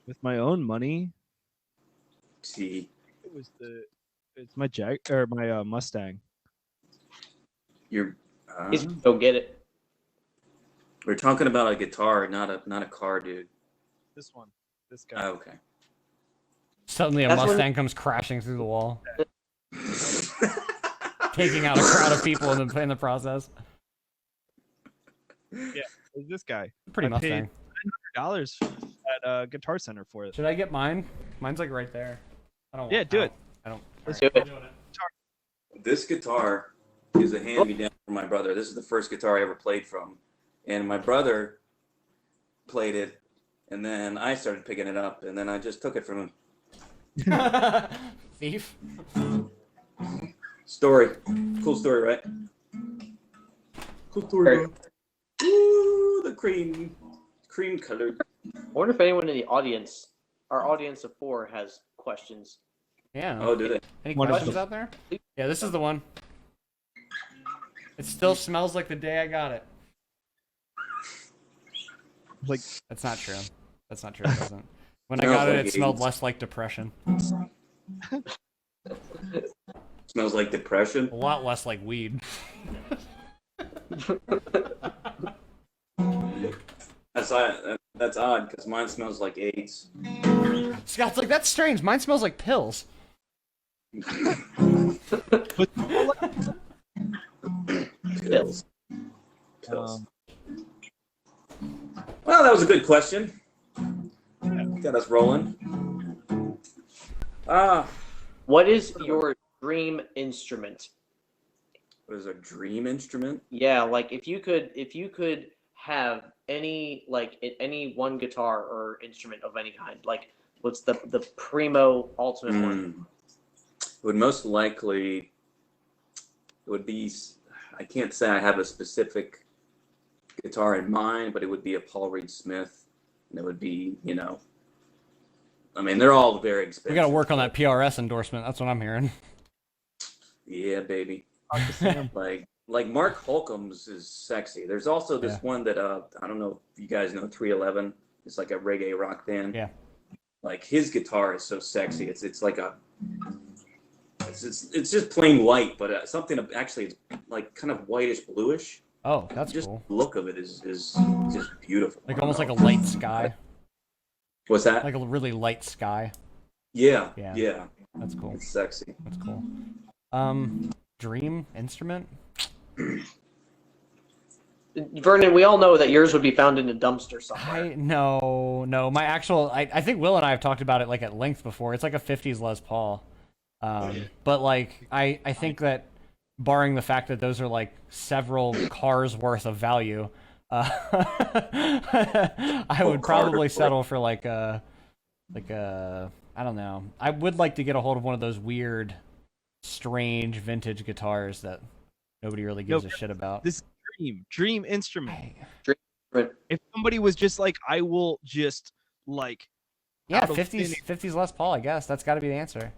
with my own money, See, it's my my Mustang. you're. he's go get it. We're talking about a guitar, not a car, dude. This one, this guy. Oh, okay. Suddenly a That's when- Mustang comes crashing through the wall, taking out a crowd of people in the process. It's this guy. Pretty I paid Mustang. $900 at Guitar Center for it. Should I get mine? Mine's like right there. I don't. Yeah, do it. I don't. Let's alright, do I'm it. doing This guitar is a hand-me-down from my brother. This is the first guitar I ever played from, and my brother played it, and then I started picking it up, and then I just took it from him. Thief. Story, cool story, right? Cool story. Right? Ooh, the cream colored. I wonder if anyone in the audience, our audience of 4, has questions. Yeah. Oh, do they? Any One of questions them. out there? Yeah, this is the one. It still smells like the day I got it. Like, That's not true. That's not true. It doesn't. When I Smells got it, like it smelled AIDS. less like depression. Smells like depression. A lot less like weed. That's odd. That's odd because mine smells like AIDS. Scott's like, that's strange. Mine smells like pills. but Pills. Pills. Well, that was a good question. Got us rolling. What is your dream instrument? What is a dream instrument? Yeah, like if you could have any any one guitar or instrument of any kind, like what's the primo ultimate one? It would most likely. It would be. I can't say I have a specific guitar in mind, but it would be a Paul Reed Smith, and it would be, you know. I mean, they're all very expensive. We got to work on that PRS endorsement. That's what I'm hearing. Yeah, baby. Like Mark Holcomb's is sexy. There's also this one that I don't know if you guys know 311. It's like a reggae rock band. Yeah. Like his guitar is so sexy. It's like a it's just plain white, but something actually it's like kind of whitish bluish. Oh, that's Just cool. the look of it is just beautiful. Like almost like a light sky. What's that? Like a really light sky. Yeah. That's cool. It's sexy. That's cool. Dream instrument? Vernon, we all know that yours would be found in a dumpster somewhere. No. My actual, I think Will and I have talked about it like at length before. It's like a 50s Les Paul. But like, I think that barring the fact that those are like several cars worth of value, I would probably settle for like a, I don't know. I would like to get a hold of one of those weird, strange vintage guitars that nobody really gives a shit about. this dream instrument. Right. If somebody was just like, I will just like, Yeah, out of 50s Les Paul, I guess. That's got to be the answer.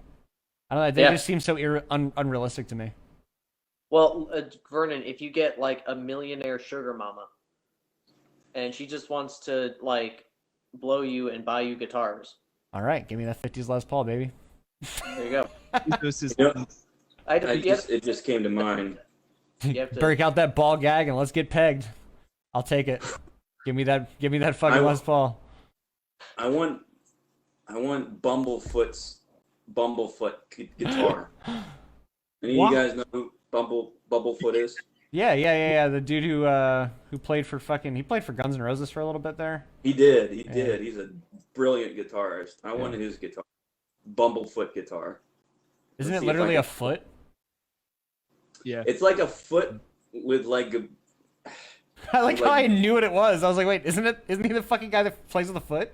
I don't know. They just seem so unrealistic to me. Well, Vernon, if you get like a millionaire sugar mama, and she just wants to like blow you and buy you guitars, All right, give me that 50s Les Paul, baby. there you go. this is You know, You it just came to mind. have to- Break out that ball gag and let's get pegged. I'll take it. Give me that fucking Les Paul. I want Bumblefoot guitar. Any of you guys know who Bumblefoot is? Yeah. The dude who played for Guns N' Roses for a little bit there. He did. He's a brilliant guitarist. I wanted his guitar. Bumblefoot guitar. Isn't Let's it see if I literally a can- foot? yeah. It's like a foot with like a I like how I knew what it was. I was like, wait, isn't he the fucking guy that plays with a foot?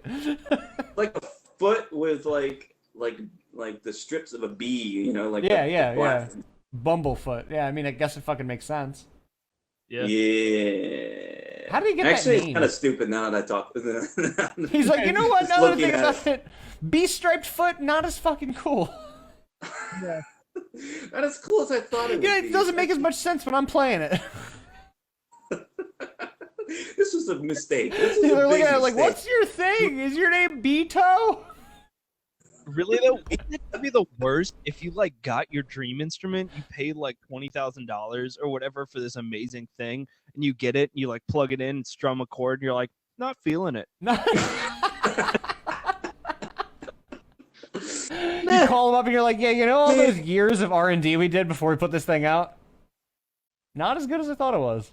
like a foot with like the strips of a bee, you know, like Yeah. black- Bumblefoot. Yeah, I mean, I guess it fucking makes sense. Yeah. Yeah. How did he get Actually, that name? it's kind of stupid now that I talk. He's like, you know what? Just Now that I looking think at about it, bee-striped foot, not as fucking cool. Not as cool as I thought it would Yeah, be. it doesn't make as much sense when I'm playing it. This was a mistake. This was They're a big looking at it like, mistake. what's your thing? Is your name Beto? Really though, wouldn't it be the worst if you like got your dream instrument, you paid like $20,000 or whatever for this amazing thing, and you get it, and you like plug it in, and strum a chord, and you're like, not feeling it. You call them up and you're like, yeah, you know all those years of R&D we did before we put this thing out? Not as good as I thought it was.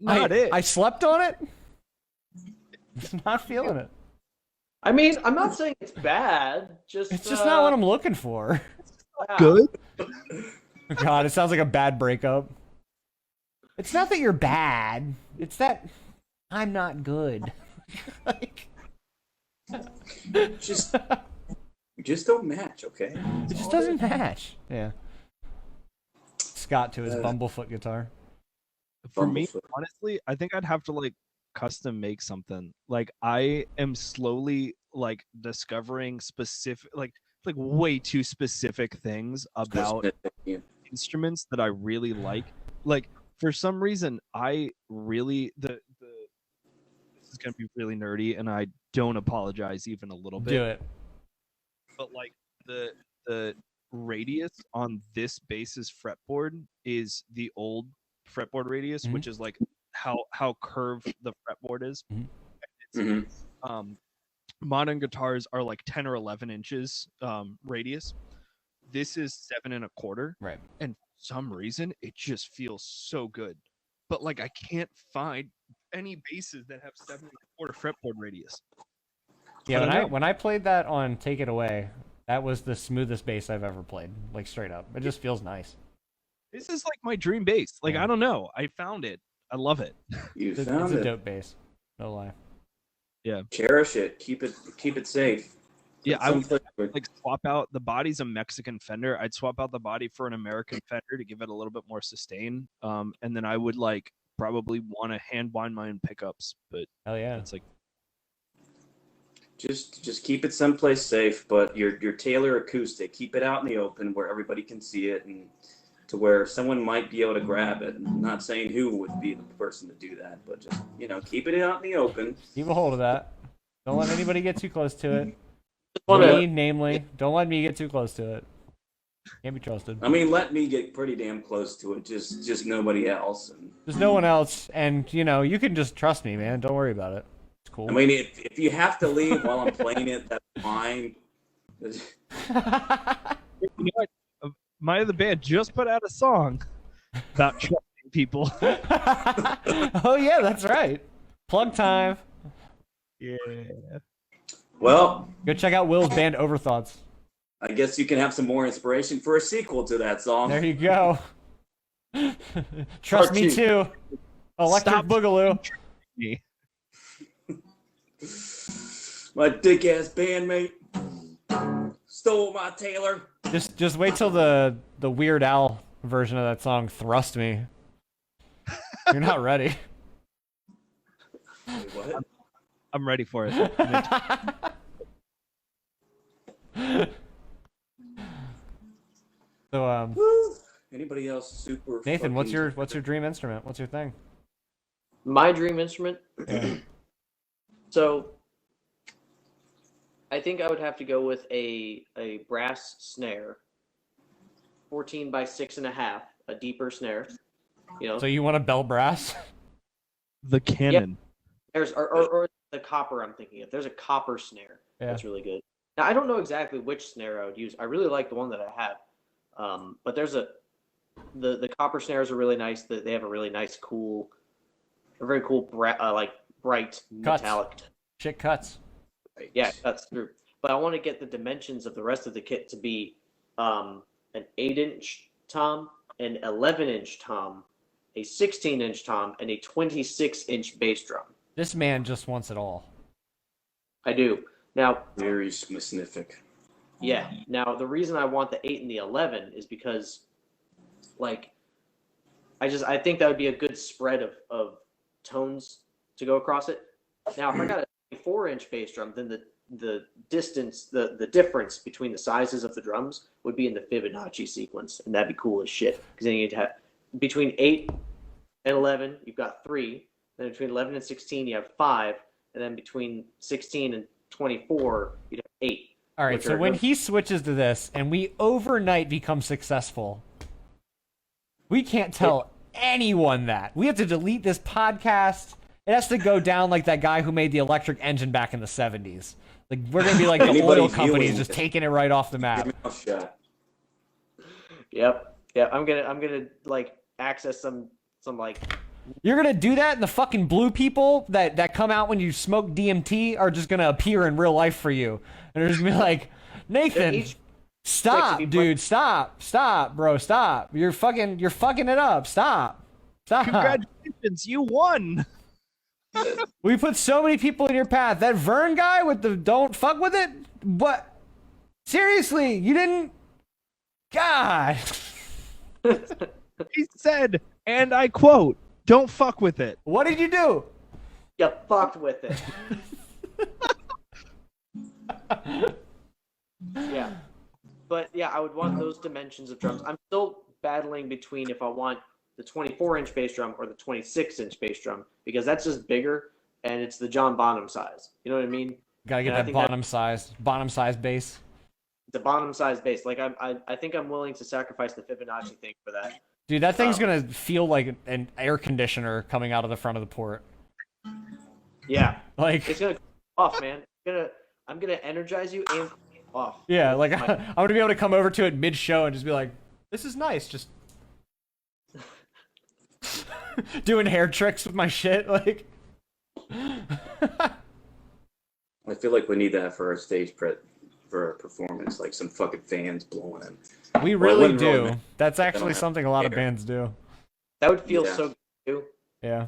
Not it. I slept on it. Just not feeling it. I mean, I'm not saying it's bad. It's just not what I'm looking for. wow. Good. God, it sounds like a bad breakup. It's not that you're bad. It's that I'm not good. Like, Just don't match, okay? it just doesn't match. Yeah. Scott to his Bumblefoot guitar. For me, Bumblefoot. honestly, I think I'd have to like custom make something. Like I am slowly like discovering specific, like like way too specific things about Yeah. instruments that I really like. Like for some reason, I really this is gonna be really nerdy, and I don't apologize even a little bit. Do it. But like the radius on this bass's fretboard is the old fretboard radius, Mhm. which is like how curved the fretboard is. Mhm. It's, modern guitars are like 10 or 11 inches radius. This is 7.25. Right. And for some reason, it just feels so good. But like, I can't find any basses that have 7.25 fretboard radius. Yeah, when I played that on Take It Away, that was the smoothest bass I've ever played. Like straight up, it just feels nice. This is like my dream bass. Like, Yeah. I don't know. I found it. I love it. You It's found a it. dope bass. No lie. Cherish it. Keep it safe. Yeah, At I some would place where- like swap out the body's a Mexican Fender. I'd swap out the body for an American Fender to give it a little bit more sustain. And then I would like probably want to hand wind my own pickups, but Hell yeah. it's like just keep it someplace safe. But your Taylor acoustic, keep it out in the open where everybody can see it, and to where someone might be able to grab it. I'm not saying who would be the person to do that, but just keep it out in the open. Keep a hold of that. Don't let anybody get too close to it. wanna- Me, namely, don't let me get too close to it. Can't be trusted. I mean, let me get pretty damn close to it. Just nobody else. And There's no one else, and you can just trust me, man. Don't worry about it. It's cool. I mean, if you have to leave while I'm playing it, that's fine. you know what? My other band just put out a song about trusting people. Oh yeah, that's right. Plug time. Yeah. Well, Go check out Will's band Overthoughts. I guess you can have some more inspiration for a sequel to that song. There you go. Trust me too. Electric Stop. Boogaloo. Me. My dick ass bandmate stole my Taylor. Just wait till the Weird Al version of that song, Thrust Me. You're not ready. Wait, what? I'm ready for it. So Anybody else super? Nathan, what's fucking- your dream instrument? What's your thing? My dream instrument. So, I think I would have to go with a brass snare, 14 by 6.5, a deeper snare. So you want a bell brass? The cannon. There's or the copper I'm thinking of. There's a copper snare that's really good. Now I don't know exactly which snare I would use. I really like the one that I have, but there's the copper snares are really nice. They have a really nice, very cool, like bright Cuts. metallic. Shit cuts. Yeah, that's true. But I want to get the dimensions of the rest of the kit to be an 8-inch tom, an 11-inch tom, a 16-inch tom, and a 26-inch bass drum. This man just wants it all. I do. Now, Very specific. yeah. Now, the reason I want the 8 and the 11 is because, like, I think that would be a good spread of tones to go across it. Now, if I got a 4-inch bass drum, then the distance, the difference between the sizes of the drums would be in the Fibonacci sequence, and that'd be cool as shit. Because then you'd have between 8 and 11, you've got 3. Then between 11 and 16, you have 5, and then between 16 and 24, you'd have 8. All right, which so are when good. he switches to this and we overnight become successful, we can't tell anyone that. We have to delete this podcast. It has to go down like that guy who made the electric engine back in the 70s. Like, we're going to be like the Anybody oil companies viewing just this- taking it right off the Give map. me a shot. Yep. Yeah, I'm gonna like access some like You're going to do that, and the fucking blue people that come out when you smoke DMT are just going to appear in real life for you. And they're just going to be like, Nathan, each- stop, Six, dude, stop, bro, stop. You're fucking it up. Stop. Congratulations, you won. We put so many people in your path. That Vern guy with the don't fuck with it? What? Seriously, you didn't? God. He said, and I quote, "Don't fuck with it." What did you do? you fucked with it. Yeah. but yeah, I would want those dimensions of drums. I'm still battling between if I want the 24-inch bass drum or the 26-inch bass drum because that's just bigger and it's the John Bonham size. You know what I mean? Gotta get And I that think bottom size bass. the bottom size bass. Like I think I'm willing to sacrifice the Fibonacci thing for that. Dude, that thing's gonna feel like an air conditioner coming out of the front of the port. Yeah, Like, it's gonna go off, man. I'm gonna energize you and off. yeah, like I'm gonna be able to come over to it mid-show and just be like, "This is nice," just doing hair tricks with my shit, like. I feel like we need that for our stage for our performance, like some fucking fans blowing in. We Well, it really wouldn't do. really- That's don't actually have something a lot of hair. bands do. That would feel Yeah. so good too. Yeah.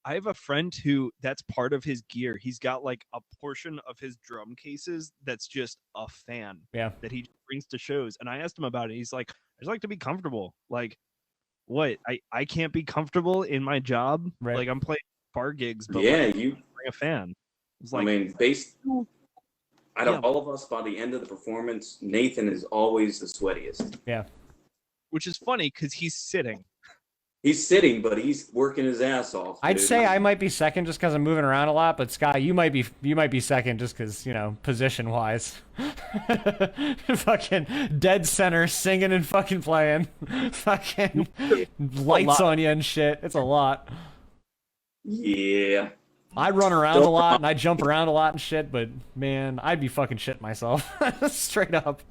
I have a friend who that's part of his gear. He's got like a portion of his drum cases that's just a fan Yeah. that he brings to shows. And I asked him about it. He's like, I just like to be comfortable. Like, what? I can't be comfortable in my job. Right. Like I'm playing bar gigs, but Yeah, like, you. bring a fan. It's I like, mean, based out of Yeah. all of us, by the end of the performance, Nathan is always the sweatiest. which is funny because he's sitting. He's sitting, but he's working his ass off. I'd dude. say I might be second just because I'm moving around a lot, but Scott, you might be second just because, position wise. Fucking dead center, singing and fucking playing. Fucking lights on you and shit. It's a lot. Yeah. I run around a lot and I jump around a lot and shit, but man, I'd be fucking shitting myself. Straight up.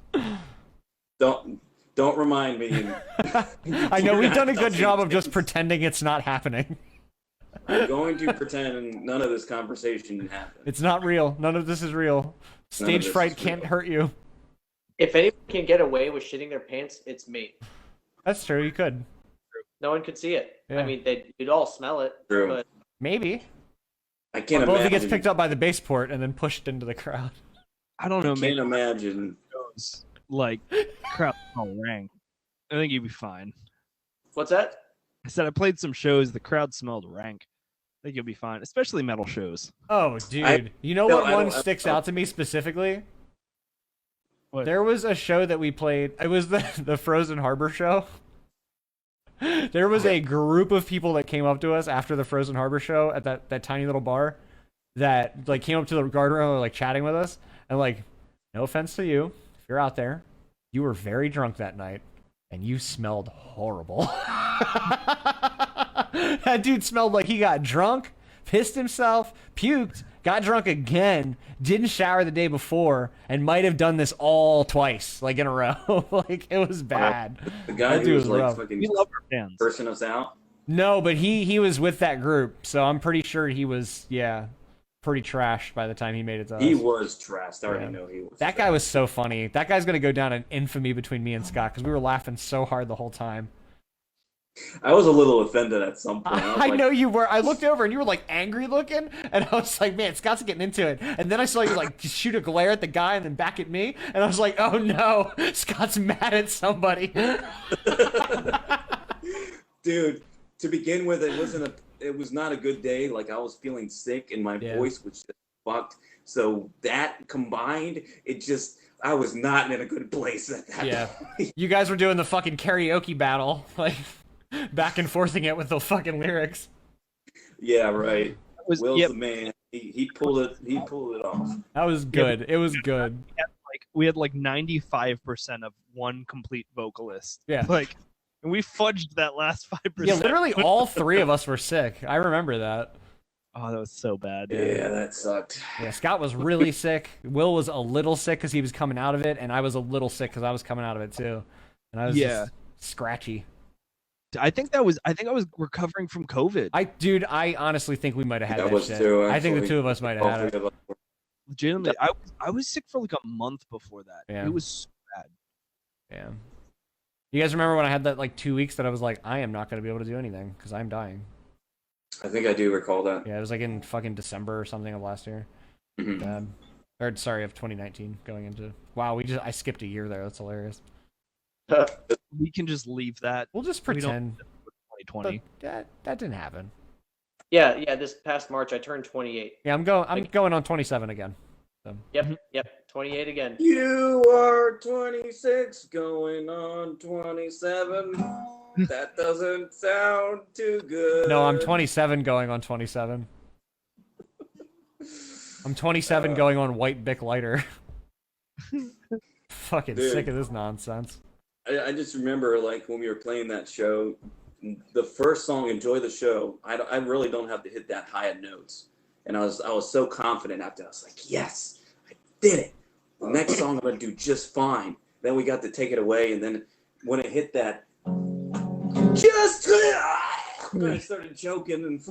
Don't remind me. I know we've done a good job of just pretending it's not happening. I'm going to pretend none of this conversation happened. It's not real. None of this is real. Stage this fright is can't real. hurt you. If anyone can get away with shitting their pants, it's me. That's true. You could. No one could see it. Yeah. I mean, you'd all smell it. True. But Maybe. I can't Well, if he imagine. gets picked up by the bass port and then pushed into the crowd. I don't know, I man. can't imagine. Like crowd smell rank. I think you'd be fine. what's that? I said I played some shows. The crowd smelled rank. I think you'll be fine, especially metal shows. Oh, dude. You know no, what I one don't- sticks out to me specifically? What? There was a show that we played. It was the Frozen Harbor show. There was a group of people that came up to us after the Frozen Harbor show at that tiny little bar that like came up to the guardrail and were, like chatting with us and like, no offense to you, if you're out there, you were very drunk that night and you smelled horrible. That dude smelled like he got drunk, pissed himself, puked, got drunk again, didn't shower the day before, and might have done this all twice, like in a row. Like it was bad. The guy That who dude was was like rough. fucking We love our fans. cursing us out. No, but he was with that group, so I'm pretty sure he was pretty trashed by the time he made it to us. He was trashed. I already Yeah. know he was. That guy was so funny. That guy's gonna go down in infamy between me and Scott because we were laughing so hard the whole time. I was a little offended at some point. I was I like, know you were. I looked over and you were like angry looking, and I was like, "Man, Scott's getting into it." And then I saw you like shoot a glare at the guy and then back at me, and I was like, "Oh no, Scott's mad at somebody." Dude, to begin with, it was not a good day. Like I was feeling sick and my Yeah. voice was just fucked. So that combined, I was not in a good place at that Yeah. point. You guys were doing the fucking karaoke battle, like back and forthing it with the fucking lyrics. Yeah, right. Was, Will's yeah, the man. He pulled it. He pulled it off. That was good. It was good. we had like 95% of one complete vocalist. Yeah. Like, and we fudged that last 5%. Yeah, literally all three of us were sick. I remember that. Oh, that was so bad. Yeah, that sucked. Yeah, Scott was really sick. Will was a little sick because he was coming out of it, and I was a little sick because I was coming out of it too. And I was just scratchy. I think I was recovering from COVID. Dude, I honestly think we might have had That that was shit. too, I think the actually. two of us might have All had three it. of us were- Legitimately, I was sick for like a month before that. Yeah. It was so bad. Yeah. You guys remember when I had that like 2 weeks that I was like, I am not going to be able to do anything because I'm dying. I think I do recall that. Yeah, it was like in fucking December or something of last year. Mhm. Bad. Or sorry, of 2019 going into. Wow, I skipped a year there. That's hilarious. We can just leave that. We'll just We don't- pretend 2020. that didn't happen. Yeah. This past March, I turned 28. Yeah, I'm going on 27 again. Yep. 28 again. You are 26, going on 27. That doesn't sound too good. No, I'm 27 going on 27. I'm 27 going on white Bic lighter. Fucking Dude. sick of this nonsense. I just remember, like, when we were playing that show, the first song, Enjoy the Show, I really don't have to hit that high of notes. And I was so confident after. I was like, yes, I did it. The next song I'm going to do just fine. Then we got to take it away, and then when it hit that, I started choking. And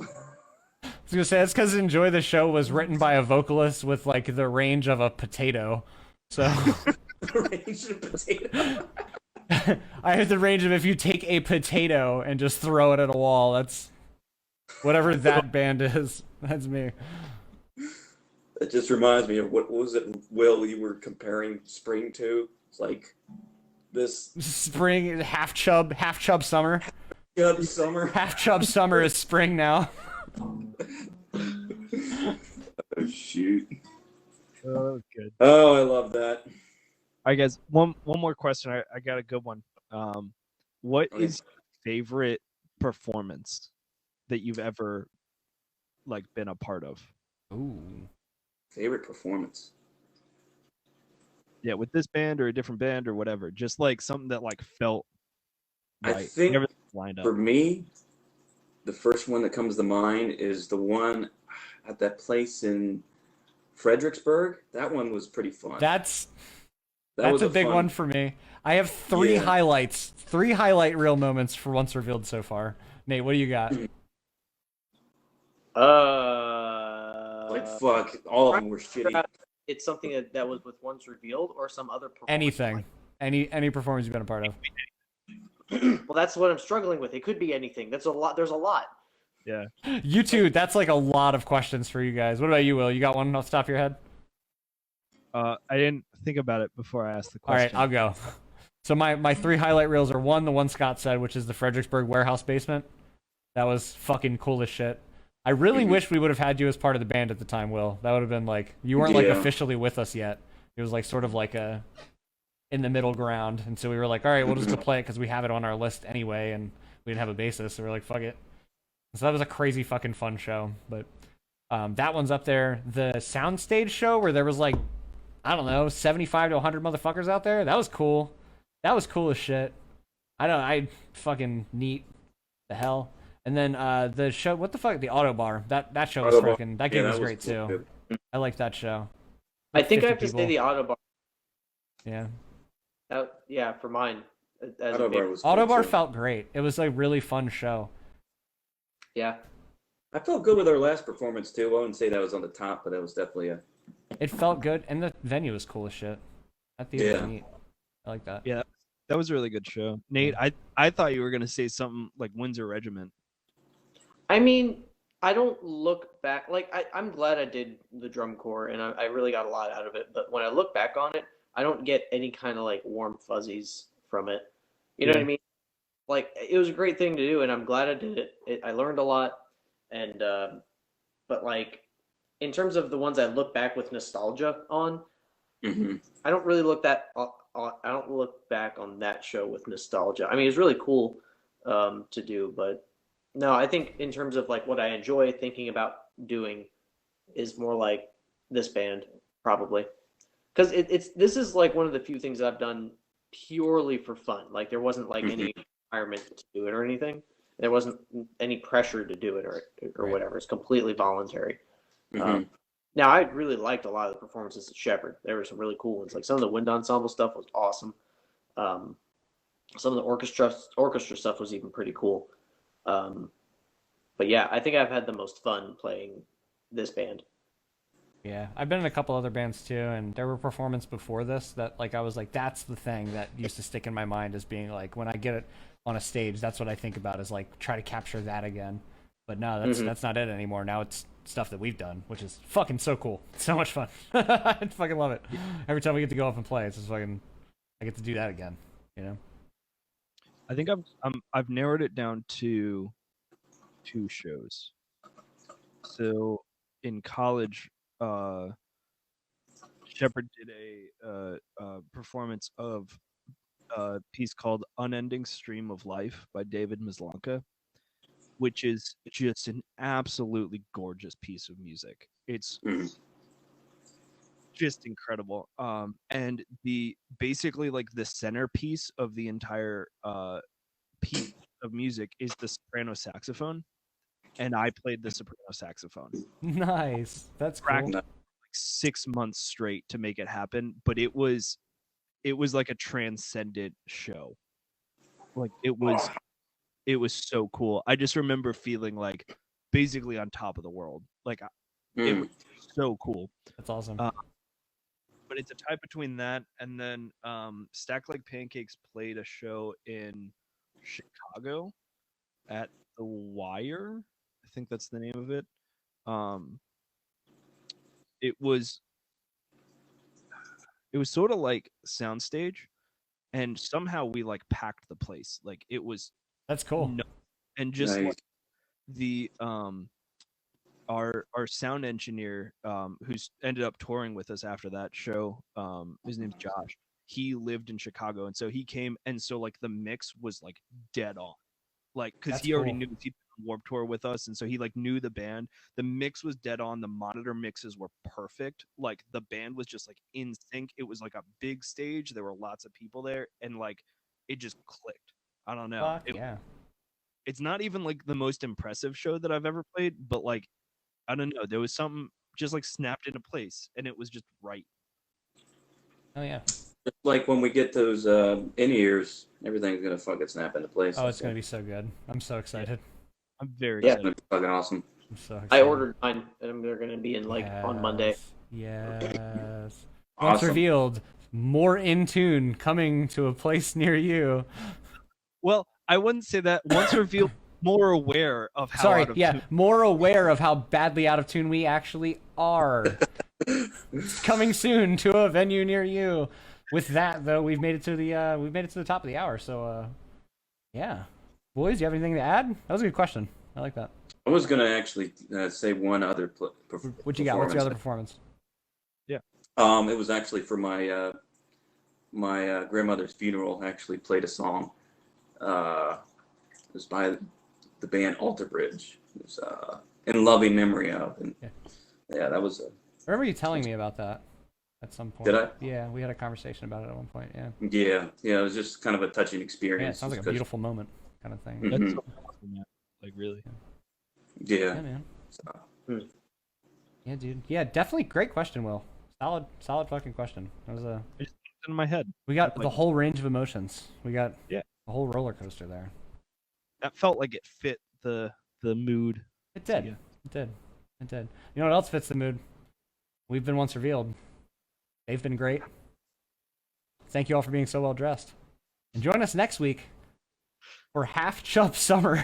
I was gonna say, that's because Enjoy the Show was written by a vocalist with, like, the range of a potato. So... range of potato. I have the range of if you take a potato and just throw it at a wall. That's whatever that band is. That's me. That just reminds me of what was it, Will, you were comparing spring to? It's like this Spring, half chub summer. Chub summer. Half chub summer is spring now. Oh shoot. Oh, good. Oh, I love that. All right, guys. One more question. I got a good one. What Okay. is your favorite performance that you've ever like been a part of? Ooh. Favorite performance. Yeah, with this band or a different band or whatever. Just like something that like felt I right. think Everything lined up. For me, the first one that comes to mind is the one at that place in Fredericksburg. That one was pretty fun. That's was a big fun- one for me. I have three Yeah. highlights, 3 highlight reel moments for Once Revealed so far. Nate, what do you got? Like fuck, all of them were shitty. It's something that was with Once Revealed or some other performance. Anything. Any performance you've been a part of. Well, that's what I'm struggling with. It could be anything. That's a lot. There's a lot. Yeah. You two, that's like a lot of questions for you guys. What about you, Will? You got one off the top of your head? I didn't think about it before I asked the All right, question. I'll go. So my 3 highlight reels are the one Scott said, which is the Fredericksburg warehouse basement. That was fucking cool as shit. I really wish we would have had you as part of the band at the time, Will. That would have been like, you weren't like Yeah. officially with us yet. It was like sort of like a in the middle ground. And so we were like, all right, we'll just go play it because we have it on our list anyway. And we didn't have a bassist. So we are like, fuck it. So that was a crazy fucking fun show. But that one's up there. The soundstage show where there was like, I don't know, 75 to 100 motherfuckers out there. That was cool. That was cool as shit. I fucking neat. The hell. And then the show, what the fuck? The Auto Bar. That show was Auto Bar. fucking, that Yeah, game was that great cool, too. I like that show. I think I 50 have to say people. the Autobar. Yeah. Yeah, for mine. As a Auto Bar favorite. was Auto cool, Bar too. felt great. It was a really fun show. Yeah. I felt good with our last performance too. I wouldn't say that was on the top, but it was definitely a. It felt good, and the venue was cool as shit. That theater was Yeah. neat. I like that. Yeah, that was a really good show. Nate, I thought you were gonna say something like Windsor Regiment. I mean, I don't look back. Like, I'm glad I did the drum corps, and I really got a lot out of it. But when I look back on it, I don't get any kind of like warm fuzzies from it. You know what I mean? Like, it was a great thing to do, and I'm glad I did it. I learned a lot, and but like, in terms of the ones I look back with nostalgia on, Mm-hmm. I don't really look that. I don't look back on that show with nostalgia. I mean, it's really cool to do, but no, I think in terms of like what I enjoy thinking about doing is more like this band probably, because this is like one of the few things I've done purely for fun. Like there wasn't like any requirement to do it or anything. There wasn't any pressure to do it or Right. whatever. It's completely voluntary. Mm-hmm. Now, I really liked a lot of the performances at Shepherd. There were some really cool ones. Like some of the wind ensemble stuff was awesome. Some of the orchestra stuff was even pretty cool. But yeah, I think I've had the most fun playing this band. Yeah, I've been in a couple other bands too, and there were performances before this that like I was like, that's the thing that used to stick in my mind as being like when I get it on a stage, that's what I think about is like try to capture that again. But no, that's not it anymore. Now it's stuff that we've done, which is fucking so cool. It's so much fun. I fucking love it. Every time we get to go up and play, it's just fucking I get to do that again. You know? I think I've narrowed it down to 2 shows. So in college, Shepard did a performance of a piece called "Unending Stream of Life" by David Maslanka, which is just an absolutely gorgeous piece of music. It's just incredible. And the basically like the centerpiece of the entire piece of music is the soprano saxophone, and I played the soprano saxophone. Nice. That's cool. Practiced like 6 months straight to make it happen, but it was like a transcendent show. Like it was so cool. I just remember feeling like basically on top of the world. Like it was so cool. That's awesome. But it's a tie between that and then Stack Like Pancakes played a show in Chicago at the Wire. I think that's the name of it. It was sort of like soundstage, and somehow we like packed the place. Like it was That's cool. and just Nice. like the our sound engineer who's ended up touring with us after that show, his name's Josh. He lived in Chicago, and so he came, and so like the mix was like dead on, like because That's he already cool. knew he'd been on Warped Tour with us, and so he like knew the band. The mix was dead on. The monitor mixes were perfect. Like the band was just like in sync. It was like a big stage. There were lots of people there, and like it just clicked. I don't know. Fuck yeah. It's not even like the most impressive show that I've ever played, but like I don't know, there was something just like snapped into place, and it was just right. Oh yeah. Just like when we get those in-ears, everything's gonna fucking snap into place. Oh, it's gonna be so good. I'm so excited. I'm very Yeah, excited. it's fucking awesome. I'm so excited. I ordered mine, and they're gonna be in like on Monday. Yes. Once Awesome. revealed, more in tune coming to a place near you. Well, I wouldn't say that. Once revealed, more aware of how Sorry, out of yeah, tune- more aware of how badly out of tune we actually are. It's coming soon to a venue near you. With that, though, we've made it to the top of the hour. So, yeah, boys, you have anything to add? That was a good question. I like that. I was gonna actually say one other What you got? What's your other performance. performance? It was actually for my my grandmother's funeral. I actually played a song. It was by the band Alter Bridge. It was in loving memory of, and yeah, that was. I remember you telling me about that at some point. Did I? Yeah, we had a conversation about it at one point. Yeah. Yeah. It was just kind of a touching Yeah, experience. it sounds like a because- beautiful moment, kind of thing. Mhm. That's so awesome, man. Like really. Yeah, Yeah. man. So, Yeah, dude. Yeah, definitely great question, Will. Solid fucking question. That was a. It's in my head. We got the Like- whole range of emotions. We got Yeah. a whole roller coaster there. That felt like it fit the mood. It did. Yeah. It did. It did. You know what else fits the mood? We've been once revealed. They've been great. Thank you all for being so well dressed. And join us next week for Half Chub Summer.